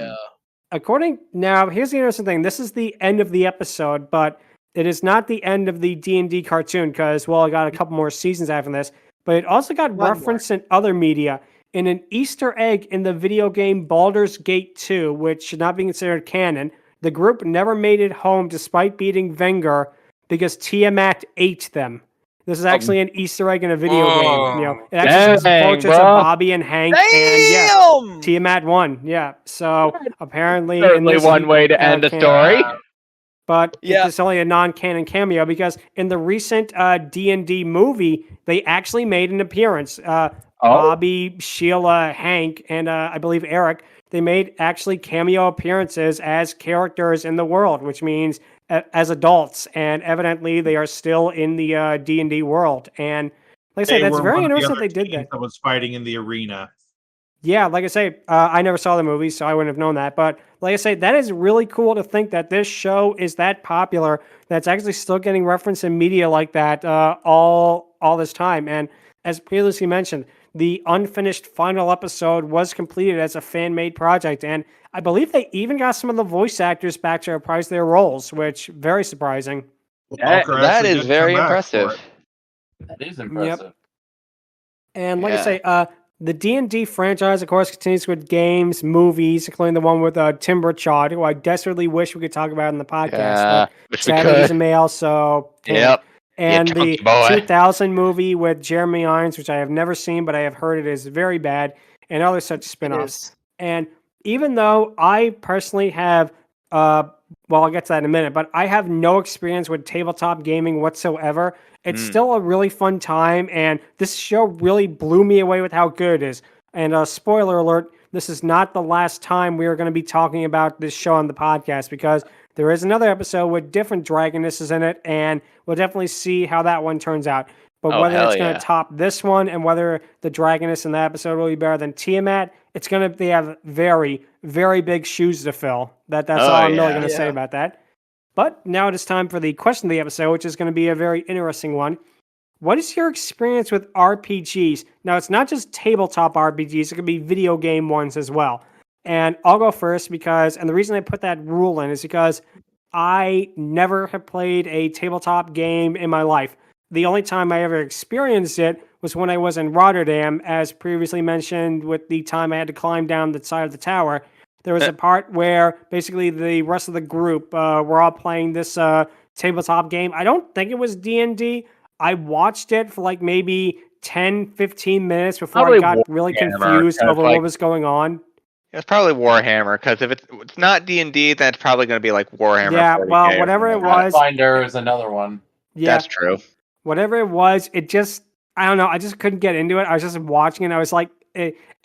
now, here's the interesting thing. This is the end of the episode, but it is not the end of the D&D cartoon because, well, I got a couple more seasons after this. But it also got referenced in other media in an Easter egg in the video game Baldur's Gate 2, which should not be considered canon. The group never made it home despite beating Wenger because Tiamat ate them. This is actually an Easter egg in a video game. You know, it actually shows portraits of Bobby and Hank, and Tiamat won. Yeah, so apparently, certainly one way to end a story. But it's only a non-canon cameo because in the recent D&D movie, they actually made an appearance. Bobby, Sheila, Hank, and I believe Eric. They made actually cameo appearances as characters in the world, which means as adults, and evidently they are still in the D&D world. And like I say, that's very interesting that they did that. That was fighting in the arena. Yeah, like I say, I never saw the movie, so I wouldn't have known that. But like I say, that is really cool to think that this show is that popular that's actually still getting referenced in media like that all this time. And as previously mentioned, the unfinished final episode was completed as a fan-made project, and I believe they even got some of the voice actors back to reprise their roles, which very surprising. That is very impressive. That is impressive. Yep. And like I say, the D&D franchise, of course, continues with games, movies, including the one with Tim Burchard, who I desperately wish we could talk about in the podcast. But sadly, he's a male, so... And the 2000 movie with Jeremy Irons, which I have never seen, but I have heard it is very bad, and other such spin-offs. And even though I personally have, well, I'll get to that in a minute, but I have no experience with tabletop gaming whatsoever, it's still a really fun time, and this show really blew me away with how good it is. And spoiler alert, this is not the last time we are going to be talking about this show on the podcast, because there is another episode with different dragonesses in it, and we'll definitely see how that one turns out. But whether it's going to top this one and whether the dragoness in that episode will be better than Tiamat, it's going to be have very, very big shoes to fill. That's all I'm really going to say about that. But now it is time for the question of the episode, which is going to be a very interesting one. What is your experience with RPGs? Now, it's not just tabletop RPGs. It could be video game ones as well. And I'll go first and the reason I put that rule in is because I never have played a tabletop game in my life. The only time I ever experienced it was when I was in Rotterdam, as previously mentioned, with the time I had to climb down the side of the tower. There was a part where basically the rest of the group were all playing this tabletop game. I don't think it was D&D. I watched it for like maybe 10, 15 minutes before I got really confused over what was going on. It's probably Warhammer, because if it's not D&D, then it's probably going to be like Warhammer. Yeah, well, whatever it was. Pathfinder is another one. Yeah, that's true. Whatever it was, it just, I don't know, I just couldn't get into it. I was just watching it. I was like,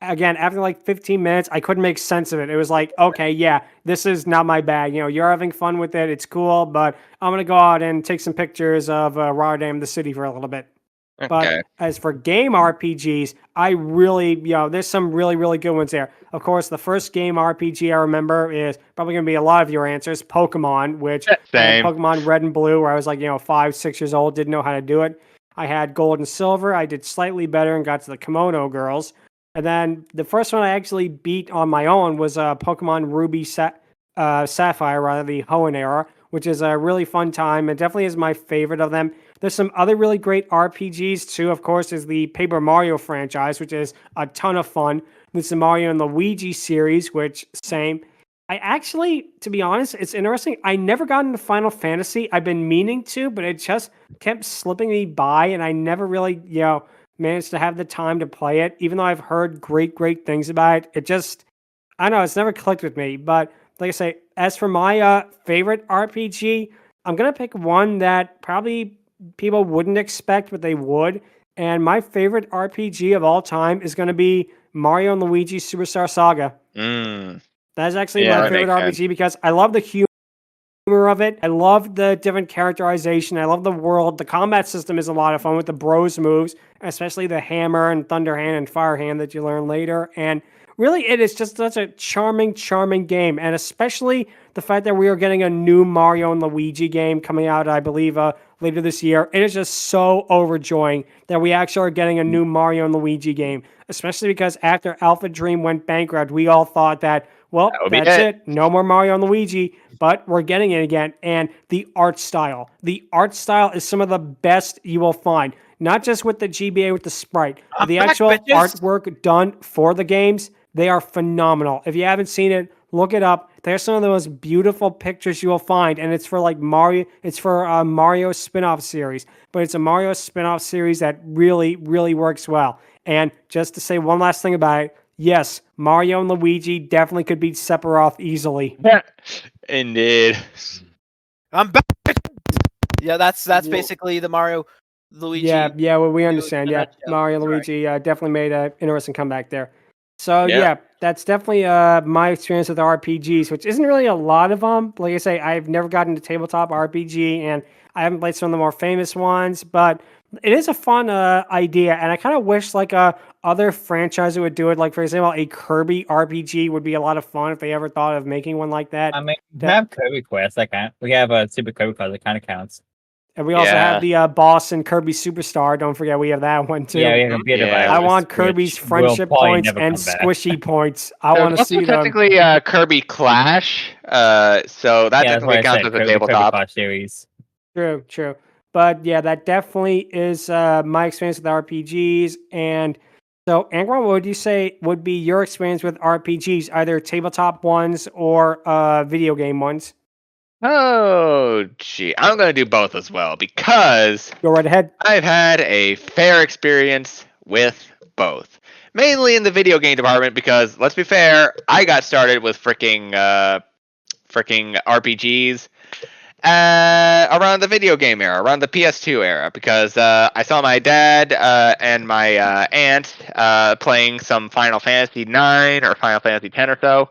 again, after like 15 minutes, I couldn't make sense of it. It was like, okay, yeah, this is not my bag. You know, you're having fun with it. It's cool, but I'm going to go out and take some pictures of Rotterdam, the city, for a little bit. Okay. But as for game RPGs, I really, there's some really, really good ones there. Of course, the first game RPG I remember is probably going to be a lot of your answers, Pokemon, which Pokemon Red and Blue, where I was like, 5, 6 years old, didn't know how to do it. I had Gold and Silver. I did slightly better and got to the Kimono Girls. And then the first one I actually beat on my own was Pokemon Ruby Sapphire, the Hoenn era, which is a really fun time and definitely is my favorite of them. There's some other really great RPGs too, of course, is the Paper Mario franchise, which is a ton of fun. There's the Mario and Luigi series, which, same. I actually, to be honest, it's interesting. I never got into Final Fantasy. I've been meaning to, but it just kept slipping me by, and I never really, managed to have the time to play it, even though I've heard great, great things about it. It just, I don't know, it's never clicked with me. But like I say, as for my favorite RPG, I'm going to pick one that probably people wouldn't expect, but they would. And my favorite RPG of all time is going to be Mario and Luigi Superstar Saga. That is actually my favorite RPG because I love the humor of it. I love the different characterization. I love the world. The combat system is a lot of fun with the bros moves, especially the hammer and thunder hand and fire hand that you learn later. And really, it is just such a charming, charming game. And especially the fact that we are getting a new Mario and Luigi game coming out, I believe, later this year. It is just so overjoying that we actually are getting a new Mario and Luigi game, especially because after Alpha Dream went bankrupt, we all thought that, well, that's it. No more Mario and Luigi, but we're getting it again. And the art style. The art style is some of the best you will find. Not just with the GBA with the sprite, but the actual artwork done for the games, they are phenomenal. If you haven't seen it, look it up. They're some of the most beautiful pictures you will find, and it's for like Mario. It's for a Mario spin-off series, but it's a Mario spin-off series that really, really works well. And just to say one last thing about it, yes, Mario and Luigi definitely could beat Sephiroth easily. Indeed. I'm back. Yeah, that's basically the Mario Luigi. Yeah, well, we understand. Yeah, Mario Luigi definitely made an interesting comeback there. So yeah, that's definitely my experience with RPGs, which isn't really a lot of them. Like I say, I've never gotten to tabletop RPG, and I haven't played some of the more famous ones, but it is a fun idea, and I kind of wish like other franchises would do it. Like for example, a Kirby RPG would be a lot of fun if they ever thought of making one like that. I mean, we have Kirby Quest. We have a Super Kirby Quest that kind of counts. And we also have the boss in Kirby Superstar. Don't forget, we have that one too. Yeah, we have a bit of I want Kirby's friendship points and squishy points. I want to see them. Technically, Kirby Clash. So that technically counts as a tabletop Clash series. True. But yeah, that definitely is my experience with RPGs. And so, Angron, what would you say would be your experience with RPGs, either tabletop ones or video game ones? Oh, gee. I'm going to do both as well because go right ahead. I've had a fair experience with both. Mainly in the video game department because, let's be fair, I got started with freaking RPGs around the video game era, around the PS2 era, because I saw my dad and my aunt playing some Final Fantasy 9 or Final Fantasy 10 or so.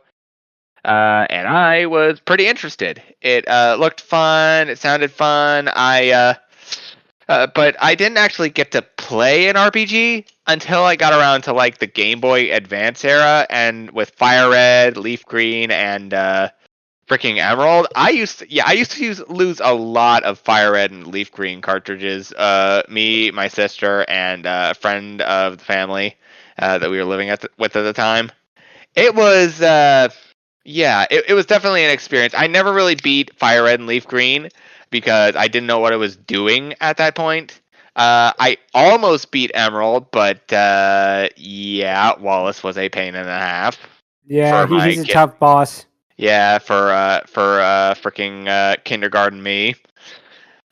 And I was pretty interested. It looked fun. It sounded fun. But I didn't actually get to play an RPG until I got around to like the Game Boy Advance era, and with Fire Red, Leaf Green, and freaking Emerald. I used to lose a lot of Fire Red and Leaf Green cartridges. Me, my sister, and a friend of the family that we were living with at the time. It was. It was definitely an experience. I never really beat Fire Red and Leaf Green because I didn't know what I was doing at that point. I almost beat Emerald, but Wallace was a pain and a half. Yeah, he's a tough boss. Yeah, for freaking kindergarten me.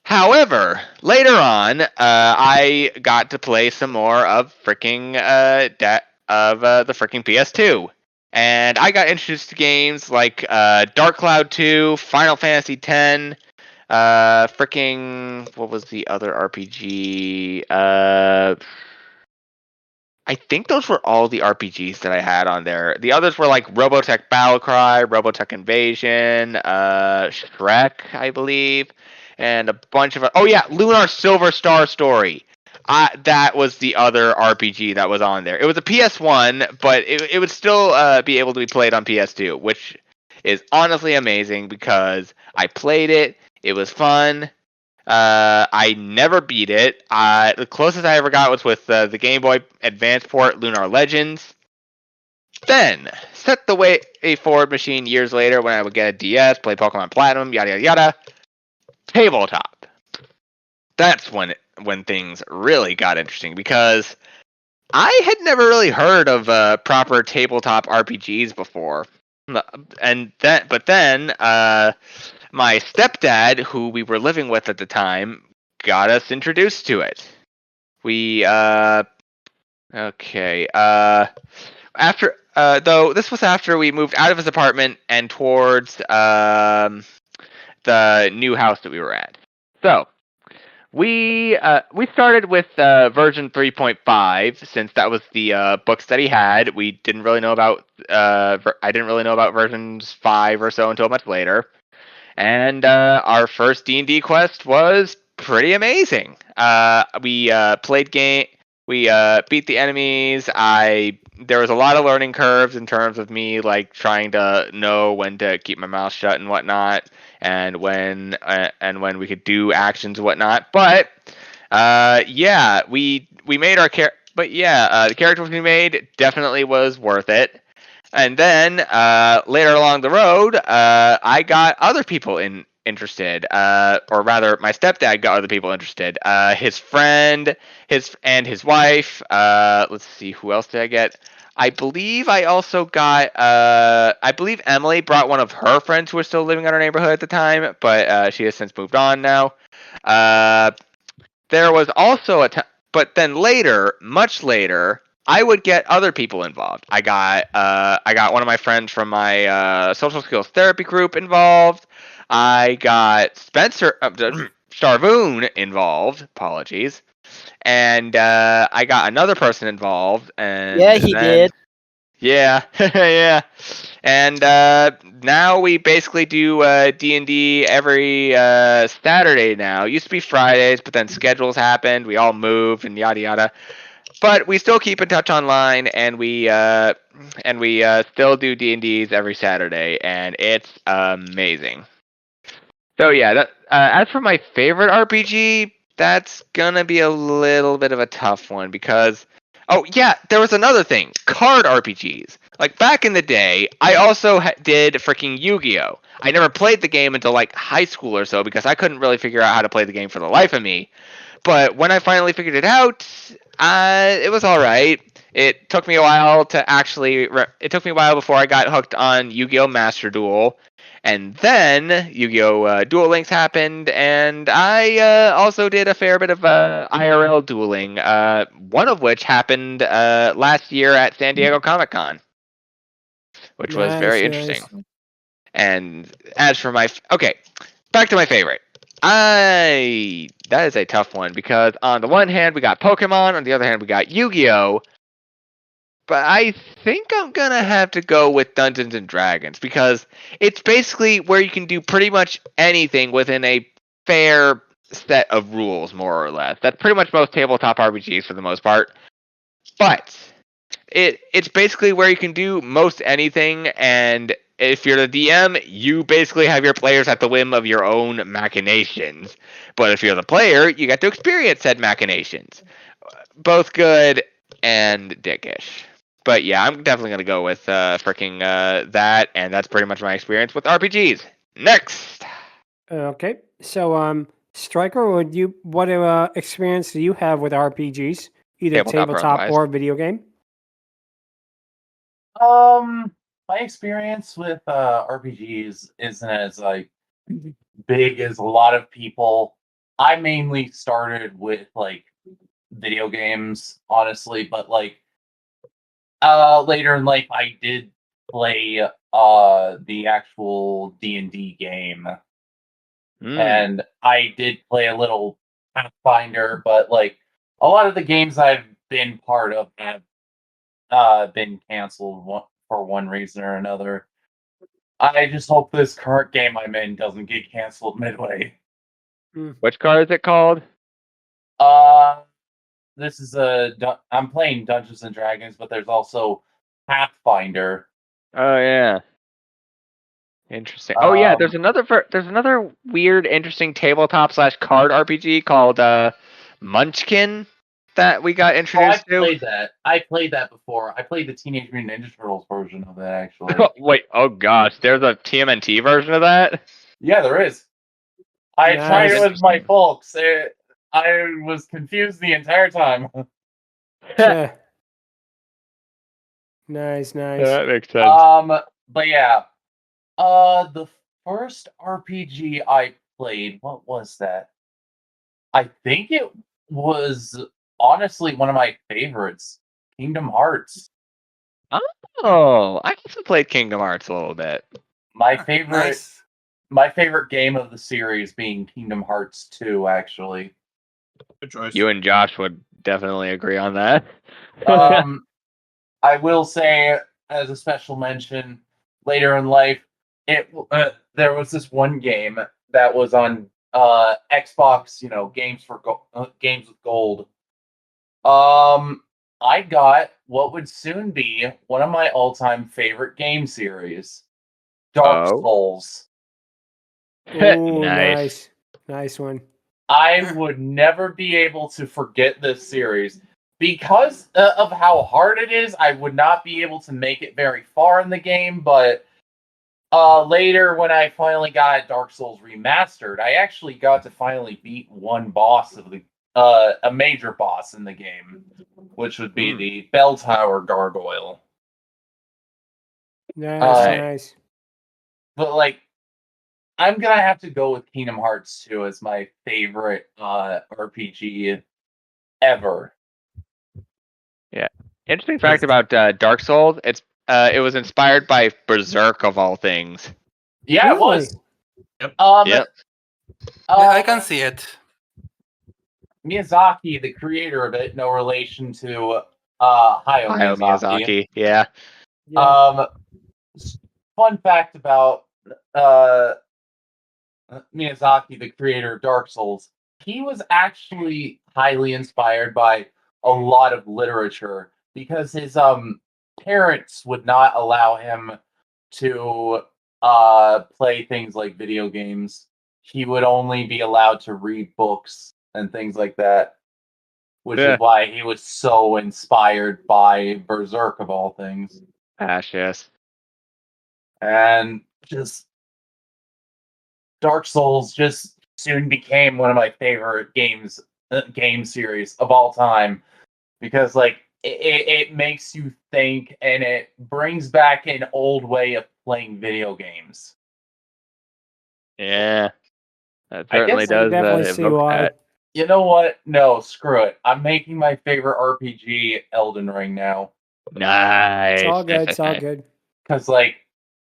However, later on, I got to play some more of freaking the freaking PS2. And I got introduced to games like Dark Cloud 2, Final Fantasy X, freaking what was the other RPG? I think those were all the RPGs that I had on there. The others were like Robotech Battlecry, Robotech Invasion, Shrek, I believe, and a bunch of Lunar Silver Star Story. That was the other RPG that was on there. It was a PS1, but it would still be able to be played on PS2, which is honestly amazing because I played it. It was fun. I never beat it. The closest I ever got was with the Game Boy Advance port, Lunar Legends. Then, set the way forward machine years later when I would get a DS, play Pokemon Platinum, yada yada yada. Tabletop. That's when things really got interesting because I had never really heard of proper tabletop RPGs before, but then my stepdad, who we were living with at the time, got us introduced to it. After though this was after we moved out of his apartment and towards the new house that we were at. So We started with version 3.5 since that was the books that he had. We didn't really know about I didn't really know about versions 5 or so until much later. And our first D&D quest was pretty amazing. We played game. We beat the enemies. There was a lot of learning curves in terms of me like trying to know when to keep my mouth shut and whatnot, and when we could do actions and whatnot. But yeah, we made our the characters we made definitely was worth it. And then later along the road, I got other people interested, or rather, my stepdad got other people interested. His friend, his wife. Let's see, who else did I get? I believe I also got. I believe Emily brought one of her friends who was still living in our neighborhood at the time, but she has since moved on now. There was also but then later, much later, I would get other people involved. I got one of my friends from my social skills therapy group involved. I got Sharvoun involved. Apologies. And I got another person involved. And Yeah, he did. Yeah, yeah. And now we basically do D&D every Saturday now. It used to be Fridays, but then schedules happened. We all moved and yada yada. But we still keep in touch online, and we still do D&Ds every Saturday, and it's amazing. So yeah, as for my favorite RPG, that's gonna be a little bit of a tough one because, oh yeah, there was another thing, card RPGs. Like back in the day, I also did freaking Yu-Gi-Oh! I never played the game until like high school or so because I couldn't really figure out how to play the game for the life of me. But when I finally figured it out, it was all right. It took me a while to actually. It took me a while before I got hooked on Yu-Gi-Oh! Master Duel, and then Yu-Gi-Oh! Duel Links happened, and I also did a fair bit of IRL dueling. One of which happened last year at San Diego Comic-Con, which was very interesting. And as for back to my favorite. That is a tough one because on the one hand we got Pokemon, on the other hand we got Yu-Gi-Oh! But I think I'm gonna have to go with Dungeons and Dragons because it's basically where you can do pretty much anything within a fair set of rules, more or less. That's pretty much most tabletop RPGs for the most part. But it's basically where you can do most anything, and if you're the DM, you basically have your players at the whim of your own machinations. But if you're the player, you get to experience said machinations. Both good and dickish. But yeah, I'm definitely going to go with that, and that's pretty much my experience with RPGs. Next! Okay, so Stryker, what experience do you have with RPGs, either tabletop or video game? My experience with RPGs isn't as like big as a lot of people. I mainly started with like video games, honestly, but like later in life I did play the actual D&D game. And I did play a little Pathfinder, but like a lot of the games I've been part of have been canceled for one reason or another. I just hope this current game I'm in doesn't get canceled midway. Which card is it called? This is I'm playing Dungeons and Dragons, but there's also Pathfinder. Oh yeah. Interesting. Oh yeah, there's another weird, interesting tabletop / card RPG called Munchkin that we got introduced to. I played that before. I played the Teenage Mutant Ninja Turtles version of that actually. Wait, oh gosh, there's a TMNT version of that? Yeah, there is. I tried it with my folks. I was confused the entire time. Yeah. Nice. Yeah, that makes sense. But yeah. The first RPG I played, what was that? I think it was honestly one of my favorites, Kingdom Hearts. Oh, I also played Kingdom Hearts a little bit. My favorite game of the series being Kingdom Hearts 2, actually. Good choice. You and Josh would definitely agree on that. I will say, as a special mention, later in life, there was this one game that was on Xbox, games with gold. I got what would soon be one of my all-time favorite game series, Dark Souls. Ooh, Nice. nice one. I would never be able to forget this series. Because of how hard it is, I would not be able to make it very far in the game, but later when I finally got Dark Souls Remastered, I actually got to finally beat one boss of the a major boss in the game, which would be the Bell Tower Gargoyle. Nice. But like, I'm gonna have to go with Kingdom Hearts 2 as my favorite RPG ever. Yeah. Interesting fact about Dark Souls: it was inspired by Berserk of all things. Yeah, it was. Yep. Yep. I can see it. Miyazaki, the creator of it, no relation to Hayao Miyazaki. Yeah. Fun fact about Miyazaki, the creator of Dark Souls, he was actually highly inspired by a lot of literature because his parents would not allow him to play things like video games. He would only be allowed to read books and things like that, which is why he was so inspired by Berserk of all things. Yes. And just Dark Souls just soon became one of my favorite game series of all time because like it makes you think and it brings back an old way of playing video games. Yeah. That certainly does definitely see evoke why. that. You know what? No, screw it. I'm making my favorite RPG Elden Ring now. Nice. It's all good. Because, like,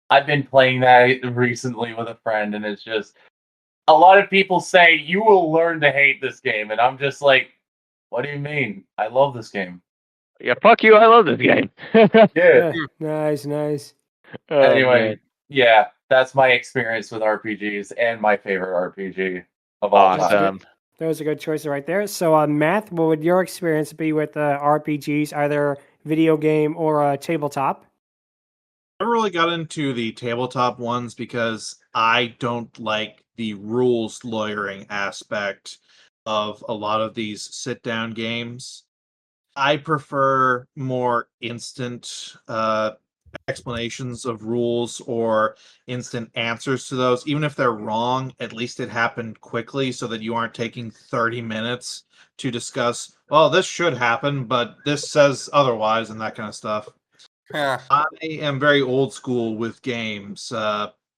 I've been playing that recently with a friend, and it's just a lot of people say you will learn to hate this game, and I'm just like, what do you mean? I love this game. Yeah, fuck you. I love this game. Yeah. Nice. Oh, Anyway, man. yeah, that's my experience with RPGs and my favorite RPG of all time. Awesome. Those are good choices right there. So, Math, what would your experience be with RPGs, either video game or tabletop? I really got into the tabletop ones because I don't like the rules lawyering aspect of a lot of these sit-down games. I prefer more instant explanations of rules or instant answers to those. Even if they're wrong, at least it happened quickly so that you aren't taking 30 minutes to discuss, well, this should happen, but this says otherwise, and that kind of stuff. Yeah. I am very old school with games.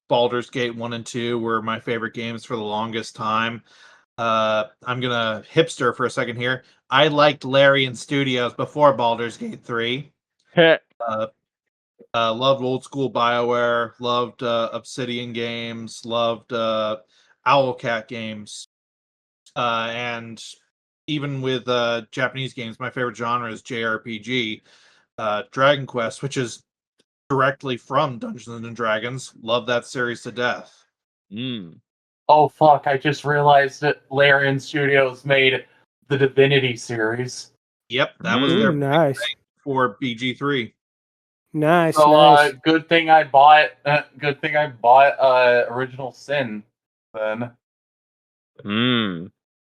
Baldur's Gate 1 and 2 were my favorite games for the longest time. I'm gonna hipster for a second here. I liked Larian Studios before Baldur's Gate 3. Loved old school BioWare, loved Obsidian games, loved Owlcat games. And even with Japanese games, my favorite genre is JRPG. Dragon Quest, which is directly from Dungeons and Dragons. Love that series to death. Oh fuck, I just realized that Larian Studios made the Divinity series. Yep, that was their nice thing for BG3. Nice. Good thing I bought Original Sin then.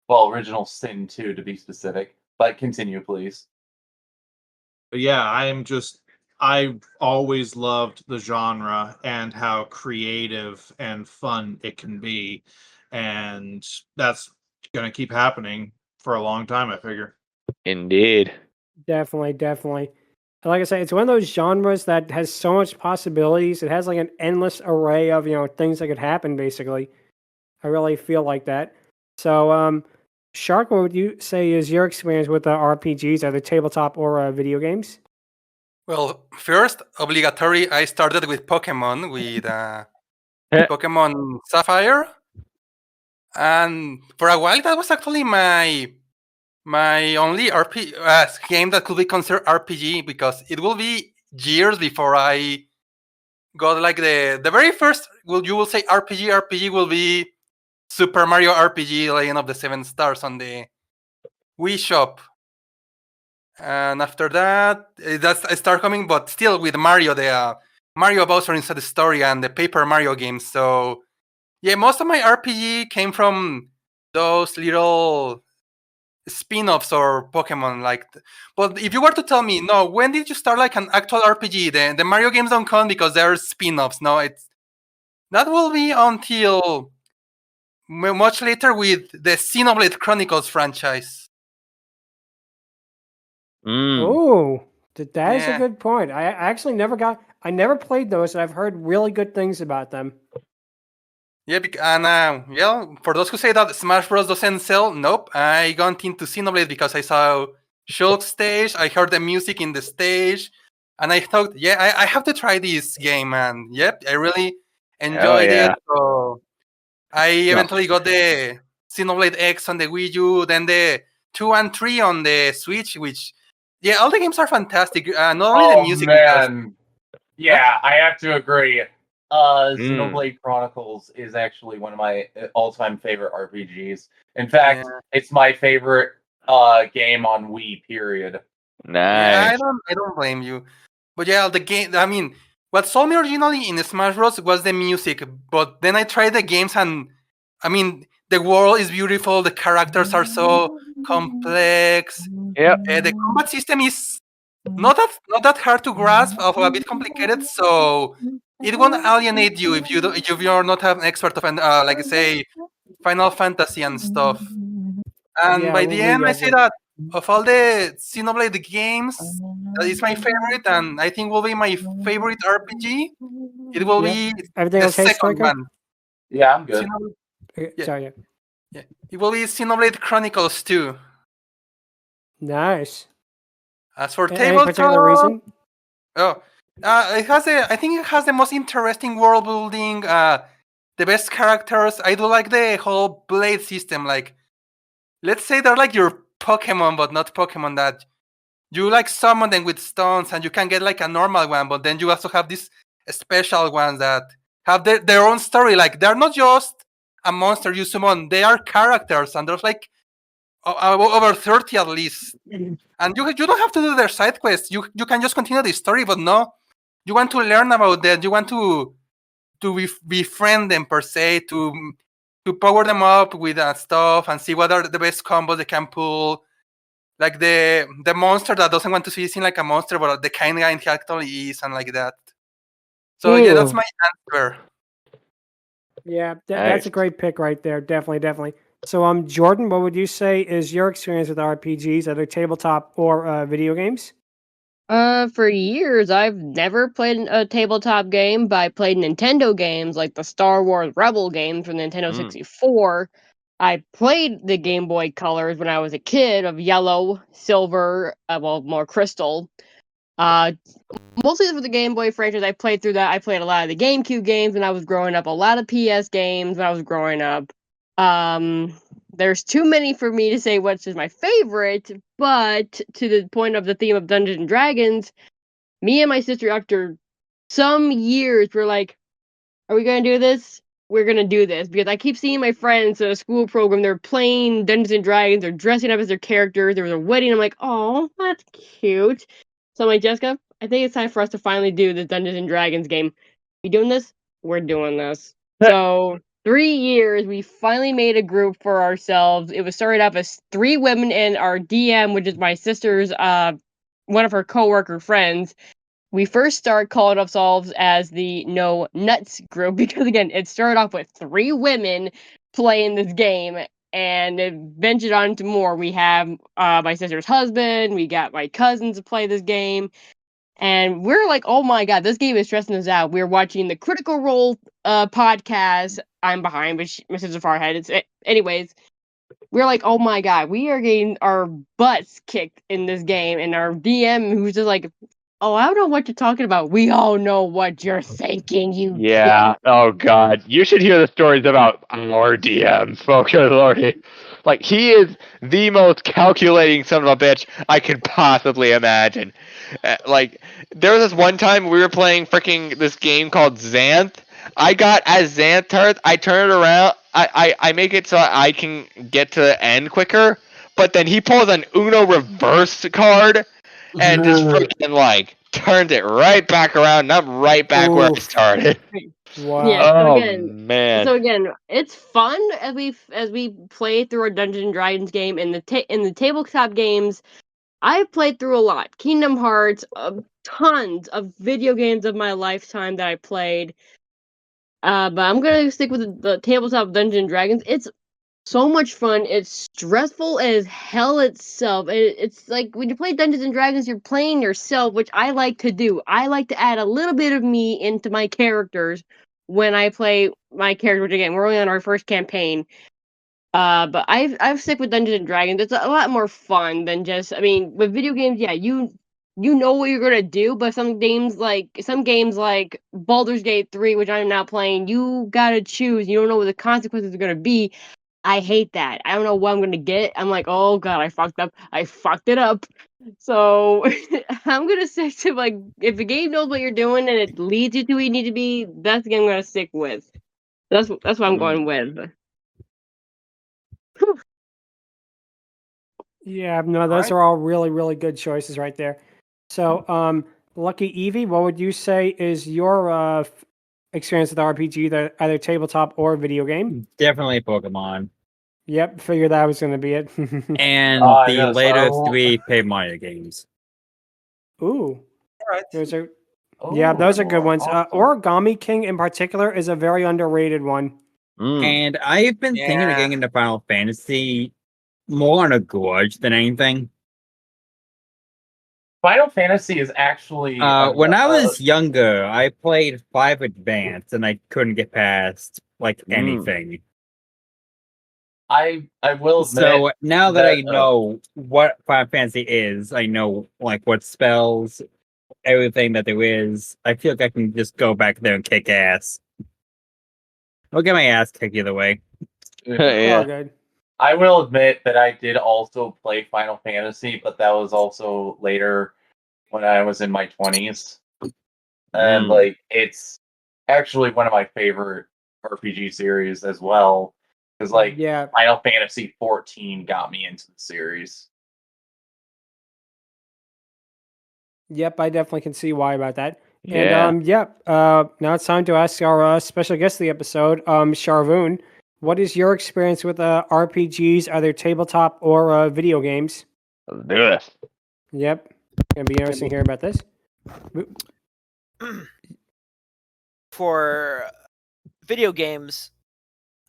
Well, Original Sin 2 to be specific. But continue, please. But yeah, I've always loved the genre and how creative and fun it can be. And that's going to keep happening for a long time, I figure. Indeed. Definitely. Like I said, it's one of those genres that has so much possibilities. It has like an endless array of, things that could happen, basically. I really feel like that. So, Shark, what would you say is your experience with RPGs, either tabletop or video games? Well, first, obligatory, I started with Pokemon, with Pokemon Sapphire. And for a while, that was actually my My only game that could be considered RPG, because it will be years before I got like the very first. You will say RPG will be Super Mario RPG Legend of the Seven Stars on the Wii Shop. And after that, that's I start coming, but still with Mario, the Mario Bowser Inside the Story and the Paper Mario games. So yeah, most of my RPG came from those little spin-offs or Pokemon. But if you were to tell me, no, when did you start like an actual RPG? The Mario games don't count because they're spin-offs. No, that will be until much later with the Xenoblade Chronicles franchise. Oh, that is a Yeah. good point. I actually I never played those, and I've heard really good things about them. Yeah, and for those who say that Smash Bros doesn't sell, nope. I got into Xenoblade because I saw Shulk's stage, I heard the music in the stage, and I thought, yeah, I have to try this game, and yep, I really enjoyed it. So I eventually got the Xenoblade X on the Wii U, then the 2 and 3 on the Switch, which, yeah, all the games are fantastic. Not only the music. Man. Yeah, I have to agree. Xenoblade Chronicles is actually one of my all-time favorite RPGs. In fact, it's my favorite game on Wii. Period. Nice. Yeah, I don't blame you. But yeah, the game. I mean, what sold me originally in Smash Bros was the music. But then I tried the games, and I mean, the world is beautiful. The characters are so complex. Yep. The combat system is not that hard to grasp, a bit complicated. So it won't alienate you if you're not an expert of like say Final Fantasy and stuff. And Yeah, by the end, I say that of all the Xenoblade games, that is my favorite, and I think will be my favorite RPG. It will be Everything the okay, second Stryker? one. Yeah, I'm good. Yeah. Sorry. Yeah. It will be Xenoblade Chronicles 2. Nice. As for Any particular reason? I think it has the most interesting world building, the best characters. I do like the whole blade system. Like, let's say they're like your Pokemon, but not Pokemon that you like summon them with stones, and you can get like a normal one, but then you also have these special ones that have their own story. Like, they're not just a monster you summon; they are characters, and there's like over 30 at least. And you don't have to do their side quests. You can just continue the story, but no, you want to learn about them. You want to befriend them per se, to power them up with stuff and see what are the best combos they can pull. Like the monster that doesn't want to be seen like a monster, but the kind guy he actually is, and like that. So yeah, that's my answer. Yeah, that's a great pick right there. Definitely. So, Jordan, what would you say is your experience with RPGs, either tabletop or video games? For years, I've never played a tabletop game, but I played Nintendo games like the Star Wars Rebel game from Nintendo 64. I played the Game Boy Colors when I was a kid of yellow, silver, more crystal. Mostly for the Game Boy franchise, I played through that. I played a lot of the GameCube games when I was growing up, a lot of PS games when I was growing up. There's too many for me to say which is my favorite, but to the point of the theme of Dungeons and Dragons, me and my sister, after some years, were like, are we going to do this? We're going to do this. Because I keep seeing my friends at a school program, they're playing Dungeons and Dragons, they're dressing up as their characters, there was a wedding, I'm like, oh, that's cute. So I'm like, Jessica, I think it's time for us to finally do this Dungeons and Dragons game. We doing this? We're doing this. So 3 years, we finally made a group for ourselves. It was started off as 3 women and our DM, which is my sister's, one of her coworker friends. We first started calling ourselves as the No Nuts group because, again, it started off with 3 women playing this game, and it ventured on to more. We have my sister's husband, we got my cousins to play this game, and we're like, oh my god, this game is stressing us out. We're watching the Critical Role podcast. I'm behind, but my sister's far ahead. Anyways, we're like, oh my god, we are getting our butts kicked in this game, and our DM, who's just like, Oh, I don't know what you're talking about. We all know what you're thinking, you. Yeah. Oh God, you should hear the stories about our DM. Oh good lordy, like he is the most calculating son of a bitch I could possibly imagine. Like there was this one time we were playing freaking this game called Xanth. I got as Xanth, I turn it around. I make it so I can get to the end quicker. But then he pulls an Uno reverse card and just freaking like turns it right back around, and I'm right back where I Oof. started. Wow. Yeah. So Oh again, man. it's fun as we play through our Dungeons and Dragons game in the tabletop games. I've played through a lot. Kingdom Hearts, tons of video games of my lifetime that I played. But I'm gonna stick with the tabletop Dungeons and Dragons. It's so much fun. It's stressful as hell itself. It's like when you play Dungeons and Dragons, you're playing yourself, which I like to do. I like to add a little bit of me into my characters when I play my character. Which again, we're only on our first campaign. But I've stick with Dungeons and Dragons. It's a lot more fun than just. I mean, with video games, yeah, you know what you're gonna do, but some games like Baldur's Gate 3, which I'm now playing, you gotta choose. You don't know what the consequences are gonna be. I hate that. I don't know what I'm gonna get. I'm like, oh god, I fucked up. I fucked it up. So I'm gonna stick to like if the game knows what you're doing and it leads you to where you need to be, that's the game I'm gonna stick with. That's what I'm going with. Yeah, no, those are all really, really good choices right there. So, Lucky Eevee, what would you say is your experience with RPG, either tabletop or video game? Definitely Pokemon. Yep, figured that was going to be it. And the yes, later I will- 3 Paper Mario games. Ooh, Alright. those are those are good ones. awesome. Origami King in particular is a very underrated one. And I've been thinking of Yeah. getting into Final Fantasy more on a gorge than anything. Final Fantasy is actually When I was younger, I played 5 Advanced and I couldn't get past like anything. I will admit, So now that I that, know what Final Fantasy is, I know like what spells, everything that there is. I feel like I can just go back there and kick ass. I'll get my ass kicked either way. All Yeah. good. I will admit that I did also play Final Fantasy, but that was also later when I was in my 20s. And like it's actually one of my favorite RPG series as well. Because like Yeah, Final Fantasy 14 got me into the series. yep, I definitely can see why about that. Yeah. And now it's time to ask our special guest of the episode, Sharvoun. What is your experience with RPGs, either tabletop or video games? Let's do this. Yep, gonna be interesting to hear about this. For video games,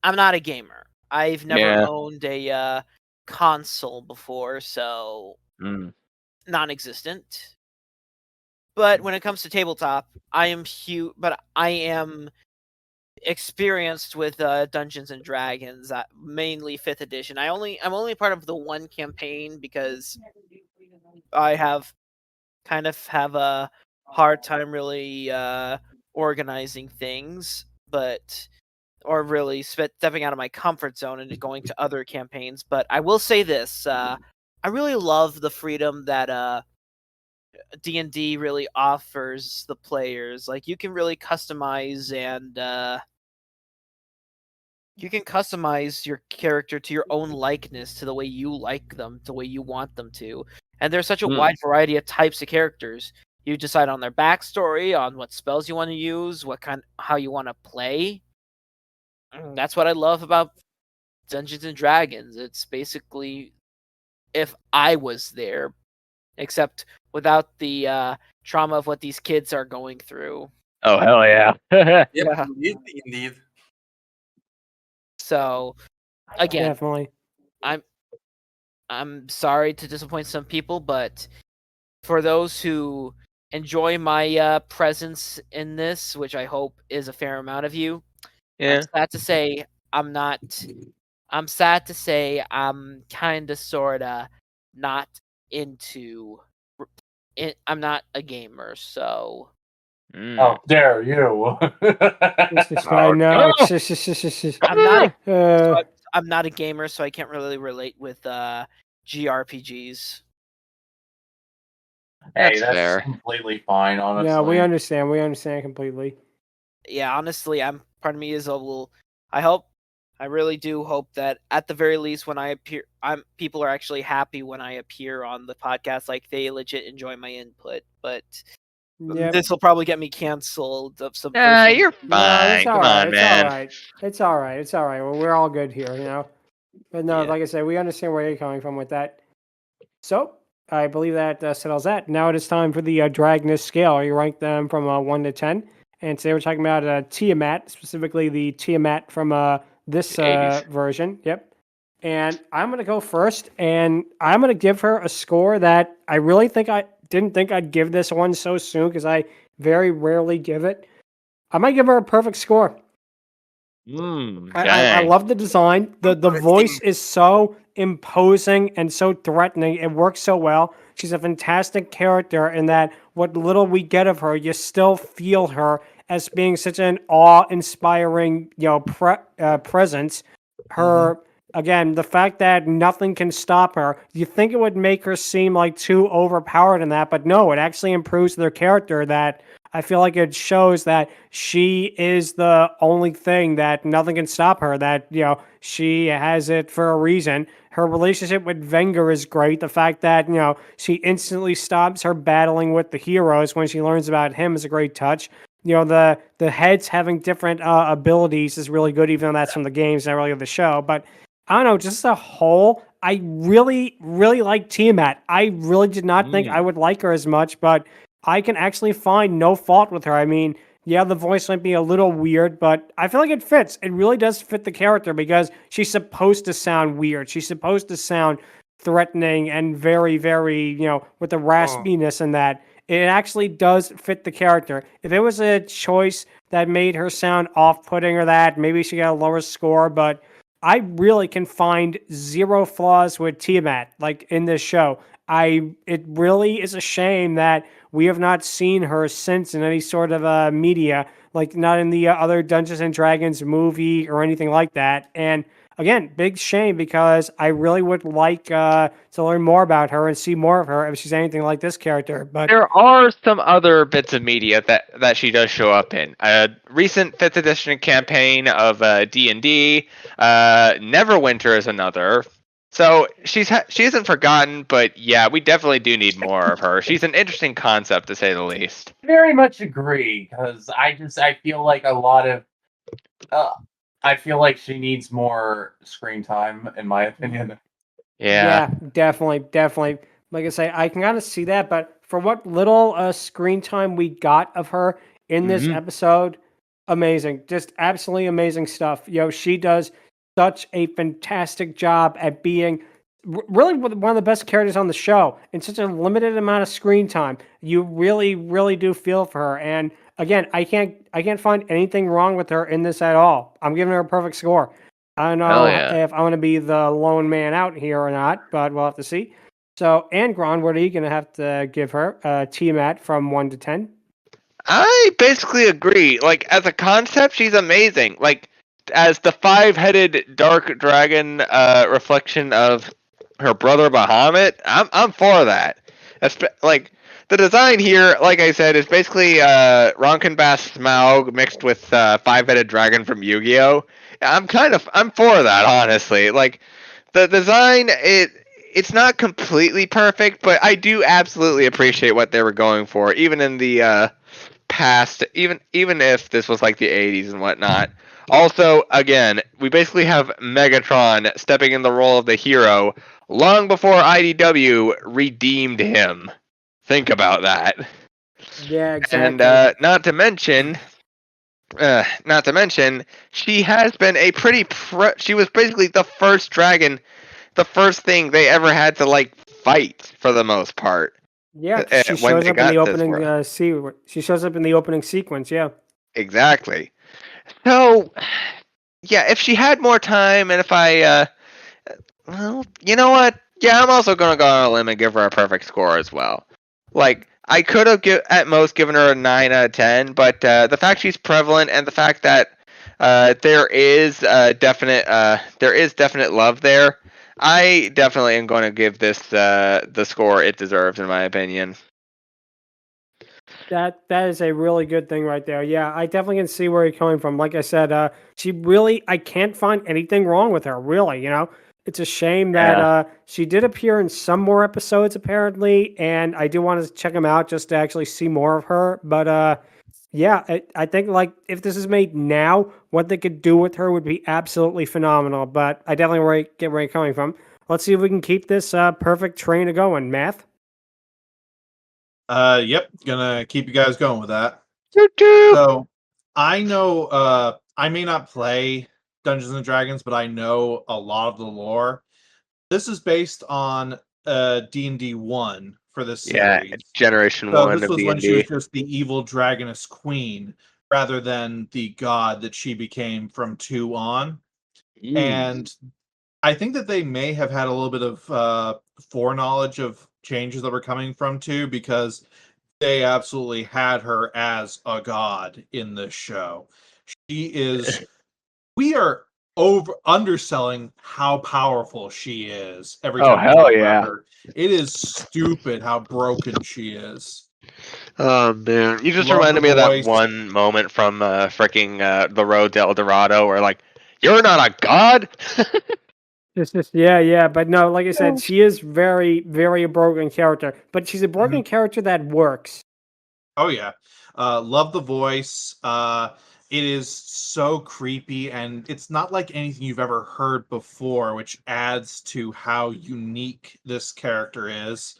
I'm not a gamer. I've never Yeah. owned a console before, so non-existent. But when it comes to tabletop, I am experienced with Dungeons and Dragons, mainly 5th edition. I'm only part of the one campaign because I have a hard time really organizing things, or really stepping out of my comfort zone and going to other campaigns. But I will say this: I really love the freedom that D&D really offers the players. Like you can really customize you can customize your character to your own likeness, to the way you like them, to the way you want them to. And there's such a wide variety of types of characters. You decide on their backstory, on what spells you want to use, how you want to play. That's what I love about Dungeons and Dragons. It's basically if I was there, except without the trauma of what these kids are going through. Oh hell yeah. Yep, Yeah. indeed. So, again, Definitely. I'm sorry to disappoint some people, but for those who enjoy my presence in this, which I hope is a fair amount of you, Yeah. I'm sad to say I'm kind of sorta not into I'm not a gamer, so How dare you? I know. no! I'm not a Uh, I'm not a gamer, so I can't really relate with GRPGs. Hey, That's that's fair. completely fine, honestly. yeah, we understand. We understand completely. Yeah, honestly, part of me is a little. I really do hope that at the very least, when I appear, people are actually happy when I appear on the podcast. Like they legit enjoy my input, but Yep. this will probably get me canceled of some. You're No, fine. it's all Come right. on, It's all man. right. It's all right. It's all right. Well, we're all good here, you know. But no, Yeah. like I said, we understand where you're coming from with that. So I believe that settles that. Now it is time for the Dragoness Scale. You rank them from 1 to 10. And today we're talking about Tiamat, specifically the Tiamat from this The 80s. version. Yep. And I'm going to go first, and I'm going to give her a score that I really didn't think I'd give this one so soon because I very rarely give it. I might give her a perfect score. I Dang. love the design. The voice is so imposing and so threatening. It works so well. She's a fantastic character in that what little we get of her, you still feel her as being such an awe-inspiring, presence. Her again, the fact that nothing can stop her. You think it would make her seem like too overpowered in that, but no, it actually improves their character. That I feel like it shows that she is the only thing that nothing can stop her, that, she has it for a reason. Her relationship with Wenger is great. The fact that, she instantly stops her battling with the heroes when she learns about him is a great touch. The heads having different abilities is really good, even though that's from the games, not really of the show. But I don't know, just as a whole, I really, really like Tiamat. I really did not think I would like her as much, but I can actually find no fault with her. I mean, yeah, the voice might be a little weird, but I feel like it fits. It really does fit the character because she's supposed to sound weird. She's supposed to sound threatening and very, very, with the raspiness and that. It actually does fit the character. If it was a choice that made her sound off-putting or that, maybe she got a lower score, but I really can find zero flaws with Tiamat, like in this show. It really is a shame that we have not seen her since in any sort of media, like not in the other Dungeons and Dragons movie or anything like that. And again, big shame because I really would like to learn more about her and see more of her if she's anything like this character. But There are some other bits of media that she does show up in. A recent 5th edition campaign of D&D. Neverwinter is another. So she isn't forgotten, but yeah, we definitely do need more of her. She's an interesting concept, to say the least. Very much agree, because I feel like a lot of I feel like she needs more screen time, in my opinion. Yeah. Definitely. Like I say, I can kind of see that, but for what little screen time we got of her in this episode, amazing. Just absolutely amazing stuff. She does such a fantastic job at being really one of the best characters on the show in such a limited amount of screen time. You really, really do feel for her. And again, I can't find anything wrong with her in this at all. I'm giving her a perfect score. I don't know Hell yeah. if I want to be the lone man out here or not, but we'll have to see. So, Angron, what are you going to have to give her? Tiamat from 1 to 10? I basically agree. Like, as a concept, she's amazing. Like, as the 5-headed dark dragon reflection of her brother Bahamut, I'm for that. Like, the design here, like I said, is basically Ronkenbass Smaug mixed with 5-headed dragon from Yu-Gi-Oh! I'm for that, honestly. Like, the design, it's not completely perfect, but I do absolutely appreciate what they were going for, even in the past, even if this was like the 80s and whatnot. Also, again, we basically have Megatron stepping in the role of the hero long before IDW redeemed him. Think about that. Yeah, And exactly. not to mention, she has been a she was basically the first dragon, the first thing they ever had to like fight for the most part. Yeah, 'cause she when shows they up in the got this opening world. she shows up in the opening sequence, yeah. Exactly. So, yeah, if she had more time, and if well, you know what? Yeah, I'm also gonna go on a limb and give her a perfect score as well. Like, I could have at most given her a 9 out of 10, but the fact she's prevalent and the fact that there is definite love there, I definitely am going to give this the score it deserves, in my opinion. That is a really good thing right there. Yeah, I definitely can see where you're coming from. Like I said, I can't find anything wrong with her, really. It's a shame that she did appear in some more episodes, apparently, and I do want to check them out just to actually see more of her. But yeah, I think like if this is made now, what they could do with her would be absolutely phenomenal. But I definitely get where you're coming from. Let's see if we can keep this perfect train a going. Math. Yep, gonna keep you guys going with that. Choo-choo! So I know I may not play Dungeons and Dragons, but I know a lot of the lore. This is based on D&D 1 for this series. Yeah, Generation So 1 this of was when she was D&D. just the evil dragoness queen, rather than the god that she became from 2 on. And I think that they may have had a little bit of foreknowledge of changes that were coming from 2, because they absolutely had her as a god in this show. She is we are underselling how powerful she is every Oh, time we hell talk yeah. about her. It is stupid how broken she is. Oh man, you just Love reminded the me of that voice. one moment from freaking The Road to El Dorado, where like, you're not a god. Yeah, but no, like I said, she is very, very a broken character, but she's a broken character that works. Oh yeah. Love the voice. It is so creepy, and it's not like anything you've ever heard before, which adds to how unique this character is.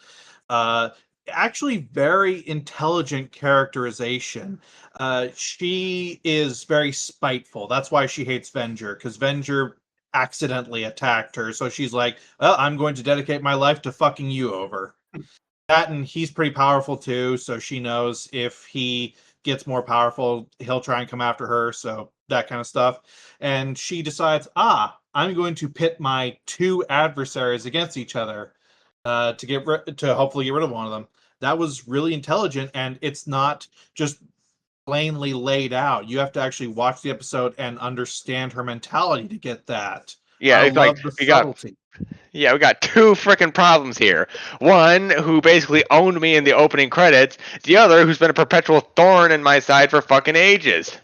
Uh, Actually, very intelligent characterization. She is very spiteful. That's why she hates Venger, because Venger accidentally attacked her. So she's like, well, I'm going to dedicate my life to fucking you over. That, and he's pretty powerful too, so she knows if he gets more powerful, he'll try and come after her, so that kind of stuff. And she decides, I'm going to pit my 2 adversaries against each other to hopefully get rid of one of them. That was really intelligent, and it's not just plainly laid out. You have to actually watch the episode and understand her mentality to get that. Yeah, I it's like love the we got subtlety. we got 2 freaking problems here. One who basically owned me in the opening credits. The other who's been a perpetual thorn in my side for fucking ages.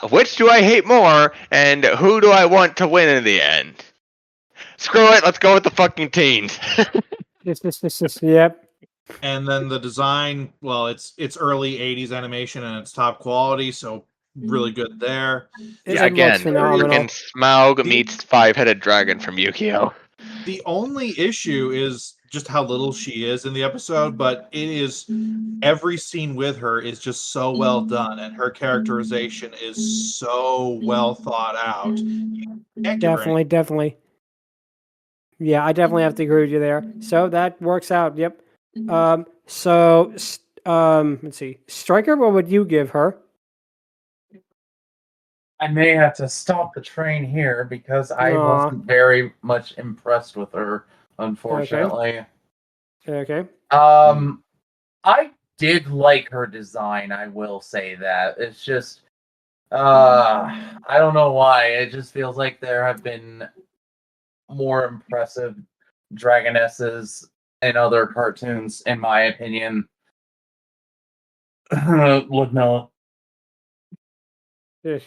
Which do I hate more, and who do I want to win in the end? Screw it, let's go with the fucking teens. Yep. And then the design, well, it's early 80s animation and it's top quality, so really good there. Yeah, again, freaking Smaug meets 5-headed dragon from Yu-Gi-Oh! The only issue is just how little she is in the episode, but it is every scene with her is just so well done, and her characterization is so well thought out. Definitely. Yeah, I definitely have to agree with you there. So that works out. Yep. Let's see. Stryker, what would you give her? I may have to stop the train here because I wasn't very much impressed with her, unfortunately. Okay. I did like her design, I will say that. It's just I don't know why. It just feels like there have been more impressive dragonesses in other cartoons, in my opinion. Ludmillanon.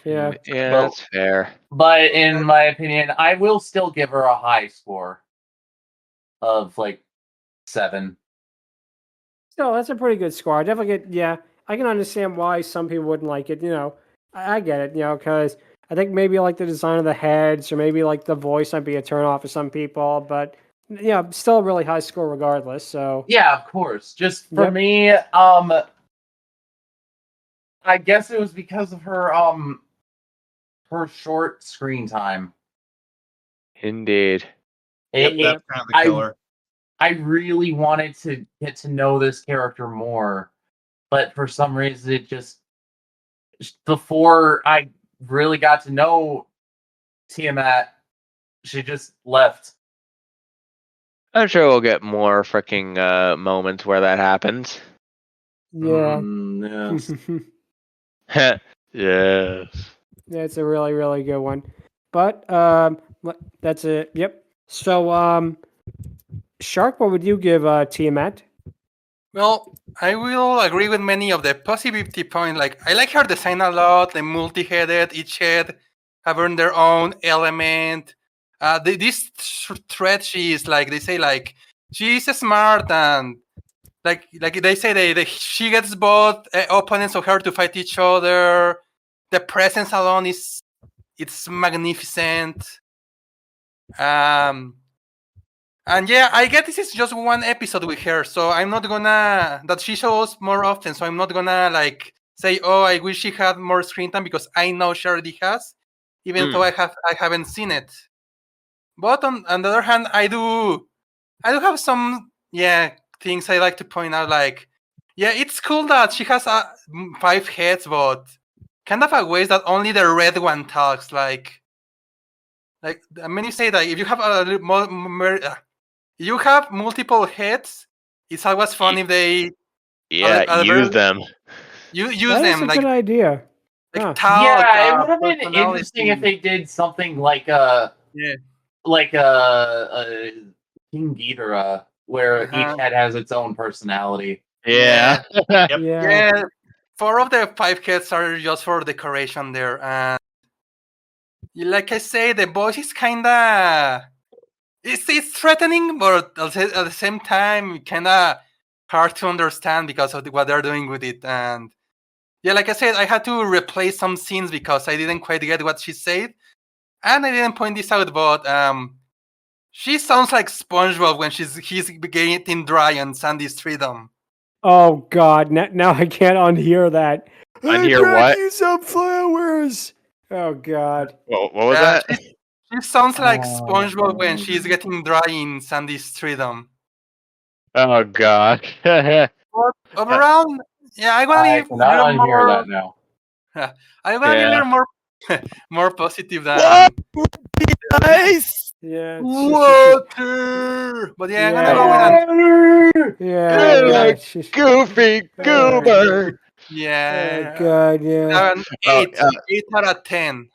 Yeah, that's fair. But in my opinion, I will still give her a high score of like 7. So that's a pretty good score. I definitely I can understand why some people wouldn't like it. I get it. Because I think maybe like the design of the heads or maybe like the voice might be a turnoff for some people, but still a really high score regardless. So yeah, of course. Just for me, I guess it was because of her short screen time. Indeed. That's kind of the killer. I really wanted to get to know this character more, but for some reason it just before I really got to know Tiamat, she just left. I'm sure we'll get more freaking moments where that happens. Yeah. Yes. Yes. That's a really, really good one. But that's it. Yep. So, Shark, what would you give Tiamat? Well, I will agree with many of the positivity points. Like, I like her design a lot. The multi-headed, each head having their own element. This thread, she is like they say, like she's smart and like they say she gets both opponents of her to fight each other. The presence alone it's magnificent. And yeah, I get this is just one episode with her, so I'm not gonna that she shows more often. So I'm not gonna like say, oh, I wish she had more screen time because I know she already has, even though I haven't seen it. But on the other hand, I do have some things I like to point out. Like, yeah, it's cool that she has 5 heads, but kind of a ways that only the red one talks. Like many say that if you have a more you have multiple heads. It's always fun if they use them. You use That is them a like good idea. Huh. talk. Yeah, it would have been personality. interesting if they did something like a King Ghidorah, where each head has its own personality. Yeah. Yeah. 4 of the 5 heads are just for decoration there, and like I say, the voice is kinda it's threatening, but at the same time, kinda hard to understand because of what they're doing with it. And yeah, like I said, I had to replace some scenes because I didn't quite get what she said, and I didn't point this out, but she sounds like SpongeBob when he's getting dry on Sandy's freedom. Oh God! Now I can't unhear that. Unhear I what? you some flowers. Oh God! What was that? She sounds like SpongeBob when she's getting dry in Sandy's freedom. Oh God! But overall, yeah, I want I to be a cannot little unhear more. that now. I want to be a Yeah. little more positive than What? Nice. Yeah. water. But yeah, I'm gonna go with Yeah. Goofy goober. yeah. Oh God! Yeah. An 8 out of 10.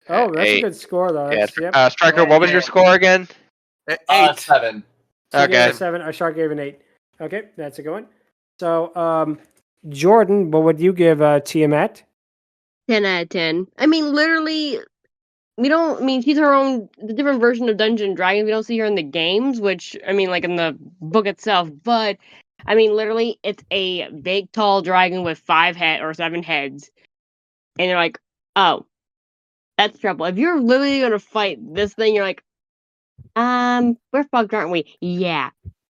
Oh, that's a 8. good score though. Yeah. That's, yep. Striker, what was your score again? 8. 7. So you gave it Okay. a 7. Shark gave an 8. Okay, that's a good one. So, Jordan, what would you give Tiamat? 10 out of 10. I mean, literally, she's her own different version of Dungeons and Dragons. We don't see her in the games, which, I mean, like in the book itself, but, I mean, literally, it's a big, tall dragon with 5 head or 7 heads. And you're like, oh, that's trouble. If you're literally going to fight this thing, you're like, we're fucked, aren't we? Yeah.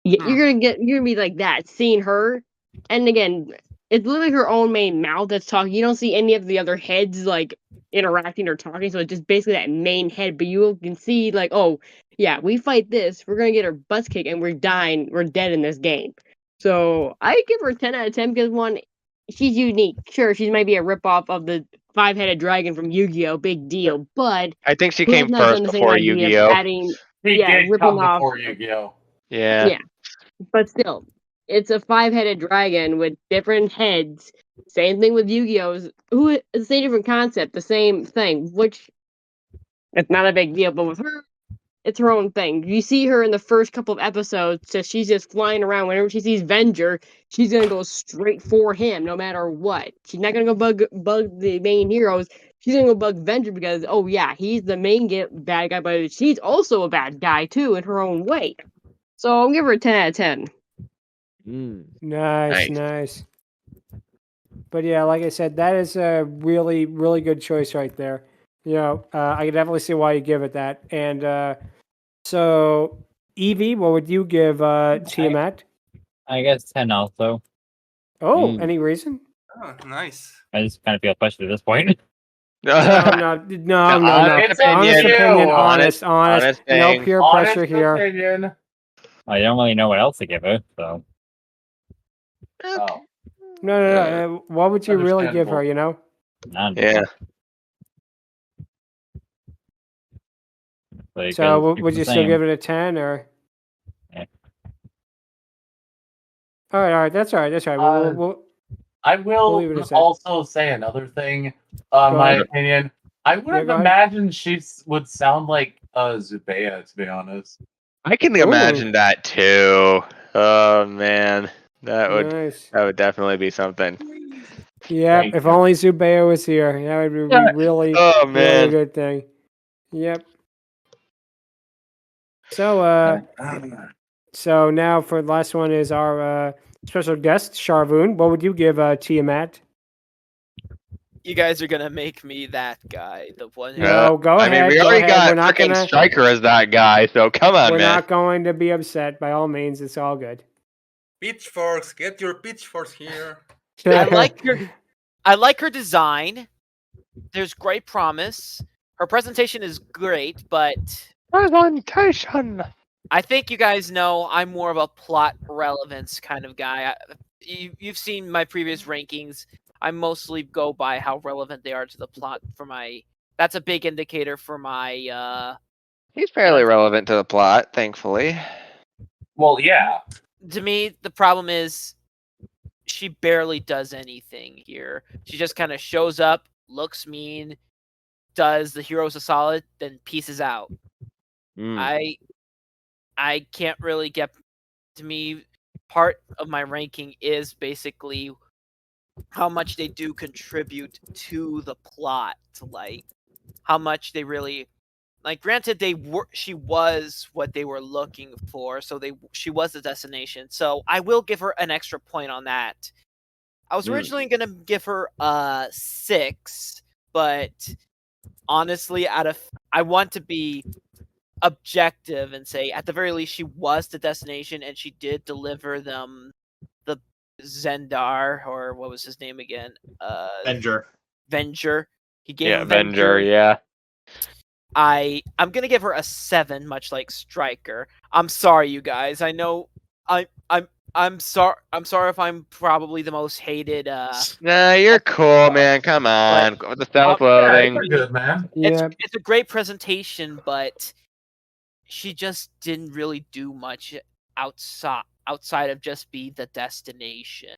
You're gonna be like that, seeing her. And again, it's literally her own main mouth that's talking. You don't see any of the other heads like interacting or talking, so it's just basically that main head. But you can see like, oh yeah, we fight this, we're gonna get our butts kicked and we're dead in this game. So I give her 10 out of 10 because one, she's unique. Sure, she might be a ripoff of the 5-headed dragon from Yu-Gi-Oh! Big deal, but I think she who has came not done first the same before idea of Yu-Gi-Oh. adding He did ripping come off before Yu-Gi-Oh! Yeah. but still, it's a 5-headed dragon with different heads. Same thing with Yu-Gi-Oh's. It's the same different concept, the same thing, which it's not a big deal. But with her, it's her own thing. You see her in the first couple of episodes, so she's just flying around. Whenever she sees Venger, she's gonna go straight for him, no matter what. She's not gonna go bug the main heroes. She's gonna go bug Venger because, oh yeah, he's the main bad guy, but she's also a bad guy too in her own way. So I'll give her a 10 out of 10. Nice. But yeah, like I said, that is a really, really good choice right there. You know, I can definitely see why you give it that. And so, Eevee, what would you give Tiamat? I guess 10 also. Oh, any reason? Oh, nice. I just kind of feel pushed at this point. No. Honest Honest. No peer pressure here. Opinion. I don't really know what else to give her, so. Oh. No. What would you really give her, you know? None. Yeah. So would you still give it a 10 or? All right. That's all right. That's all right. I We'll leave it will as that. also say another thing. Go My ahead. opinion. I would Yeah, have go ahead. imagined she would sound like Zubea, to be honest. I can Ooh. imagine that too. Oh man, that Nice. would definitely be something. Yep. Thank If you. only Zubeo was here, that would be Yeah. really, Oh really a man. good thing. Yep. So, so now for the last one is our special guest, Sharvoun. What would you give Tiamat? You guys are gonna make me that guy, the one. Who, No, go I ahead. mean, we Go already ahead. We're got not freaking gonna. Stryker as that guy, so come on, We're man. not going to be upset. By all means, it's all good. Pitchforks, get your pitchforks here. I like her design. There's great promise. Her presentation is great, but Presentation. I think you guys know I'm more of a plot relevance kind of guy. You've seen my previous rankings. I mostly go by how relevant they are to the plot. That's a big indicator for my. He's fairly relevant to the plot, thankfully. Well, yeah. To me, the problem is she barely does anything here. She just kind of shows up, looks mean, does the heroes a solid, then pieces out. I can't really get. To me, part of my ranking is basically how much they do contribute to the plot, like how much they really like. Granted, she was what they were looking for, so she was the destination. So I will give her an extra point on that. I was originally gonna give her a 6, but honestly, I want to be objective and say at the very least she was the destination and she did deliver them the Zendar, or what was his name again? Venger. He gave him Venger, yeah. I'm gonna give her a 7, much like Stryker. I'm sorry, you guys. I know I'm sorry if I'm probably the most hated Nah, you're cool, man. Come on. With the self-loathing. Yeah, good, man. Yeah. It's a great presentation, but she just didn't really do much outside of just be the destination.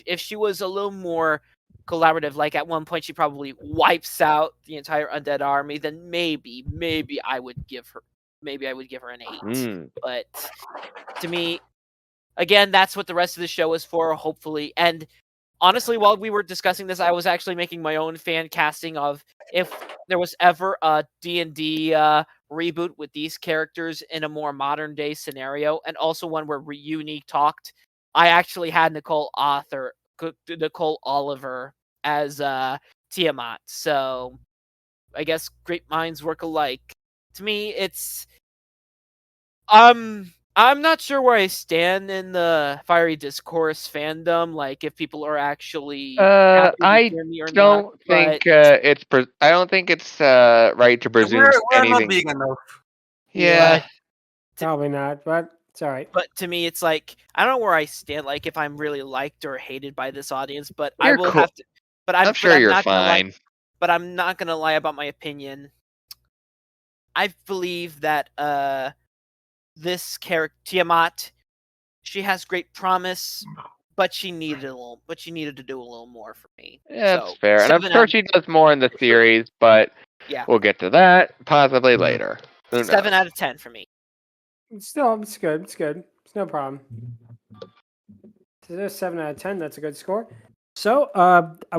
If she was a little more collaborative, like at one point she probably wipes out the entire undead army, then maybe I would give her an 8. But to me, again, that's what the rest of the show is for, hopefully. And honestly, while we were discussing this, I was actually making my own fan casting of if there was ever a D&D reboot with these characters in a more modern day scenario, and also one where Unique talked. I actually had Nicole Oliver as Tiamat. So I guess great minds work alike. To me, it's I'm not sure where I stand in the Fiery Discourse fandom. Like, if people are actually happy to I hear me or don't not, think but I don't think it's right to presume We're not anything. big enough. Yeah. Probably not, but it's all right. But to me, it's like I don't know where I stand. Like, if I'm really liked or hated by this audience, but I You're will cool. have to. But I'm sure you're not gonna lie. fine. But I'm not gonna lie about my opinion. I believe that this character Tiamat, she has great promise, but she needed to do a little more for me. Yeah, So, that's fair. And I'm 7 sure out- she does more in the series, but Yeah, we'll get to that possibly later. Who 7 knows? out of 10 for me. Still, it's good. It's good. It's no problem. So there's 7 out of 10. That's a good score. So,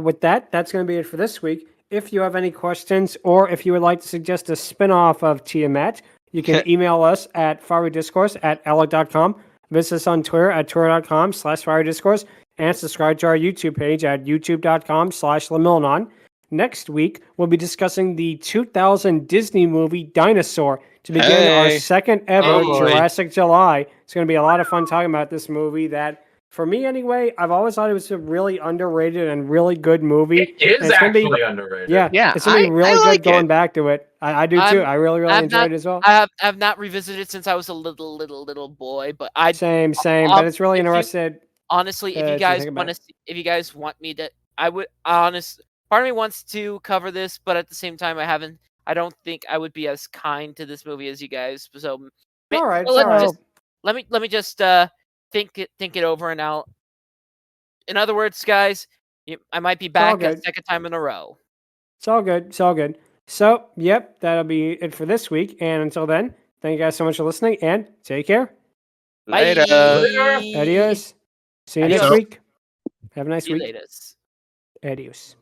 with that, that's going to be it for this week. If you have any questions or if you would like to suggest a spin-off of Tiamat, you can email us at fierydiscourse@outlook.com. Visit us on Twitter at twitter.com/fierydiscourse and subscribe to our YouTube page at youtube.com/Ludmillanon. Next week, we'll be discussing the 2000 Disney movie Dinosaur to begin our second ever Jurassic July. It's going to be a lot of fun talking about this movie that, for me anyway, I've always thought it was a really underrated and really good movie. It is actually underrated. Yeah, it's going to be really good going back to it. I do too. I really enjoyed it as well. I have not revisited it since I was a little boy, but Same, but it's really interested. Honestly, if you guys want me to, part of me wants to cover this, but at the same time, I don't think I would be as kind to this movie as you guys. So, All right, let me just think it over, and I'll. In other words, guys, I might be all back a good. second time in a row. It's all good. It's all good. So, yep, that'll be it for this week. And until then, thank you guys so much for listening and take care. Later. Bye. Adios. See you Adios. next week. Have a nice See you week. later. Adios.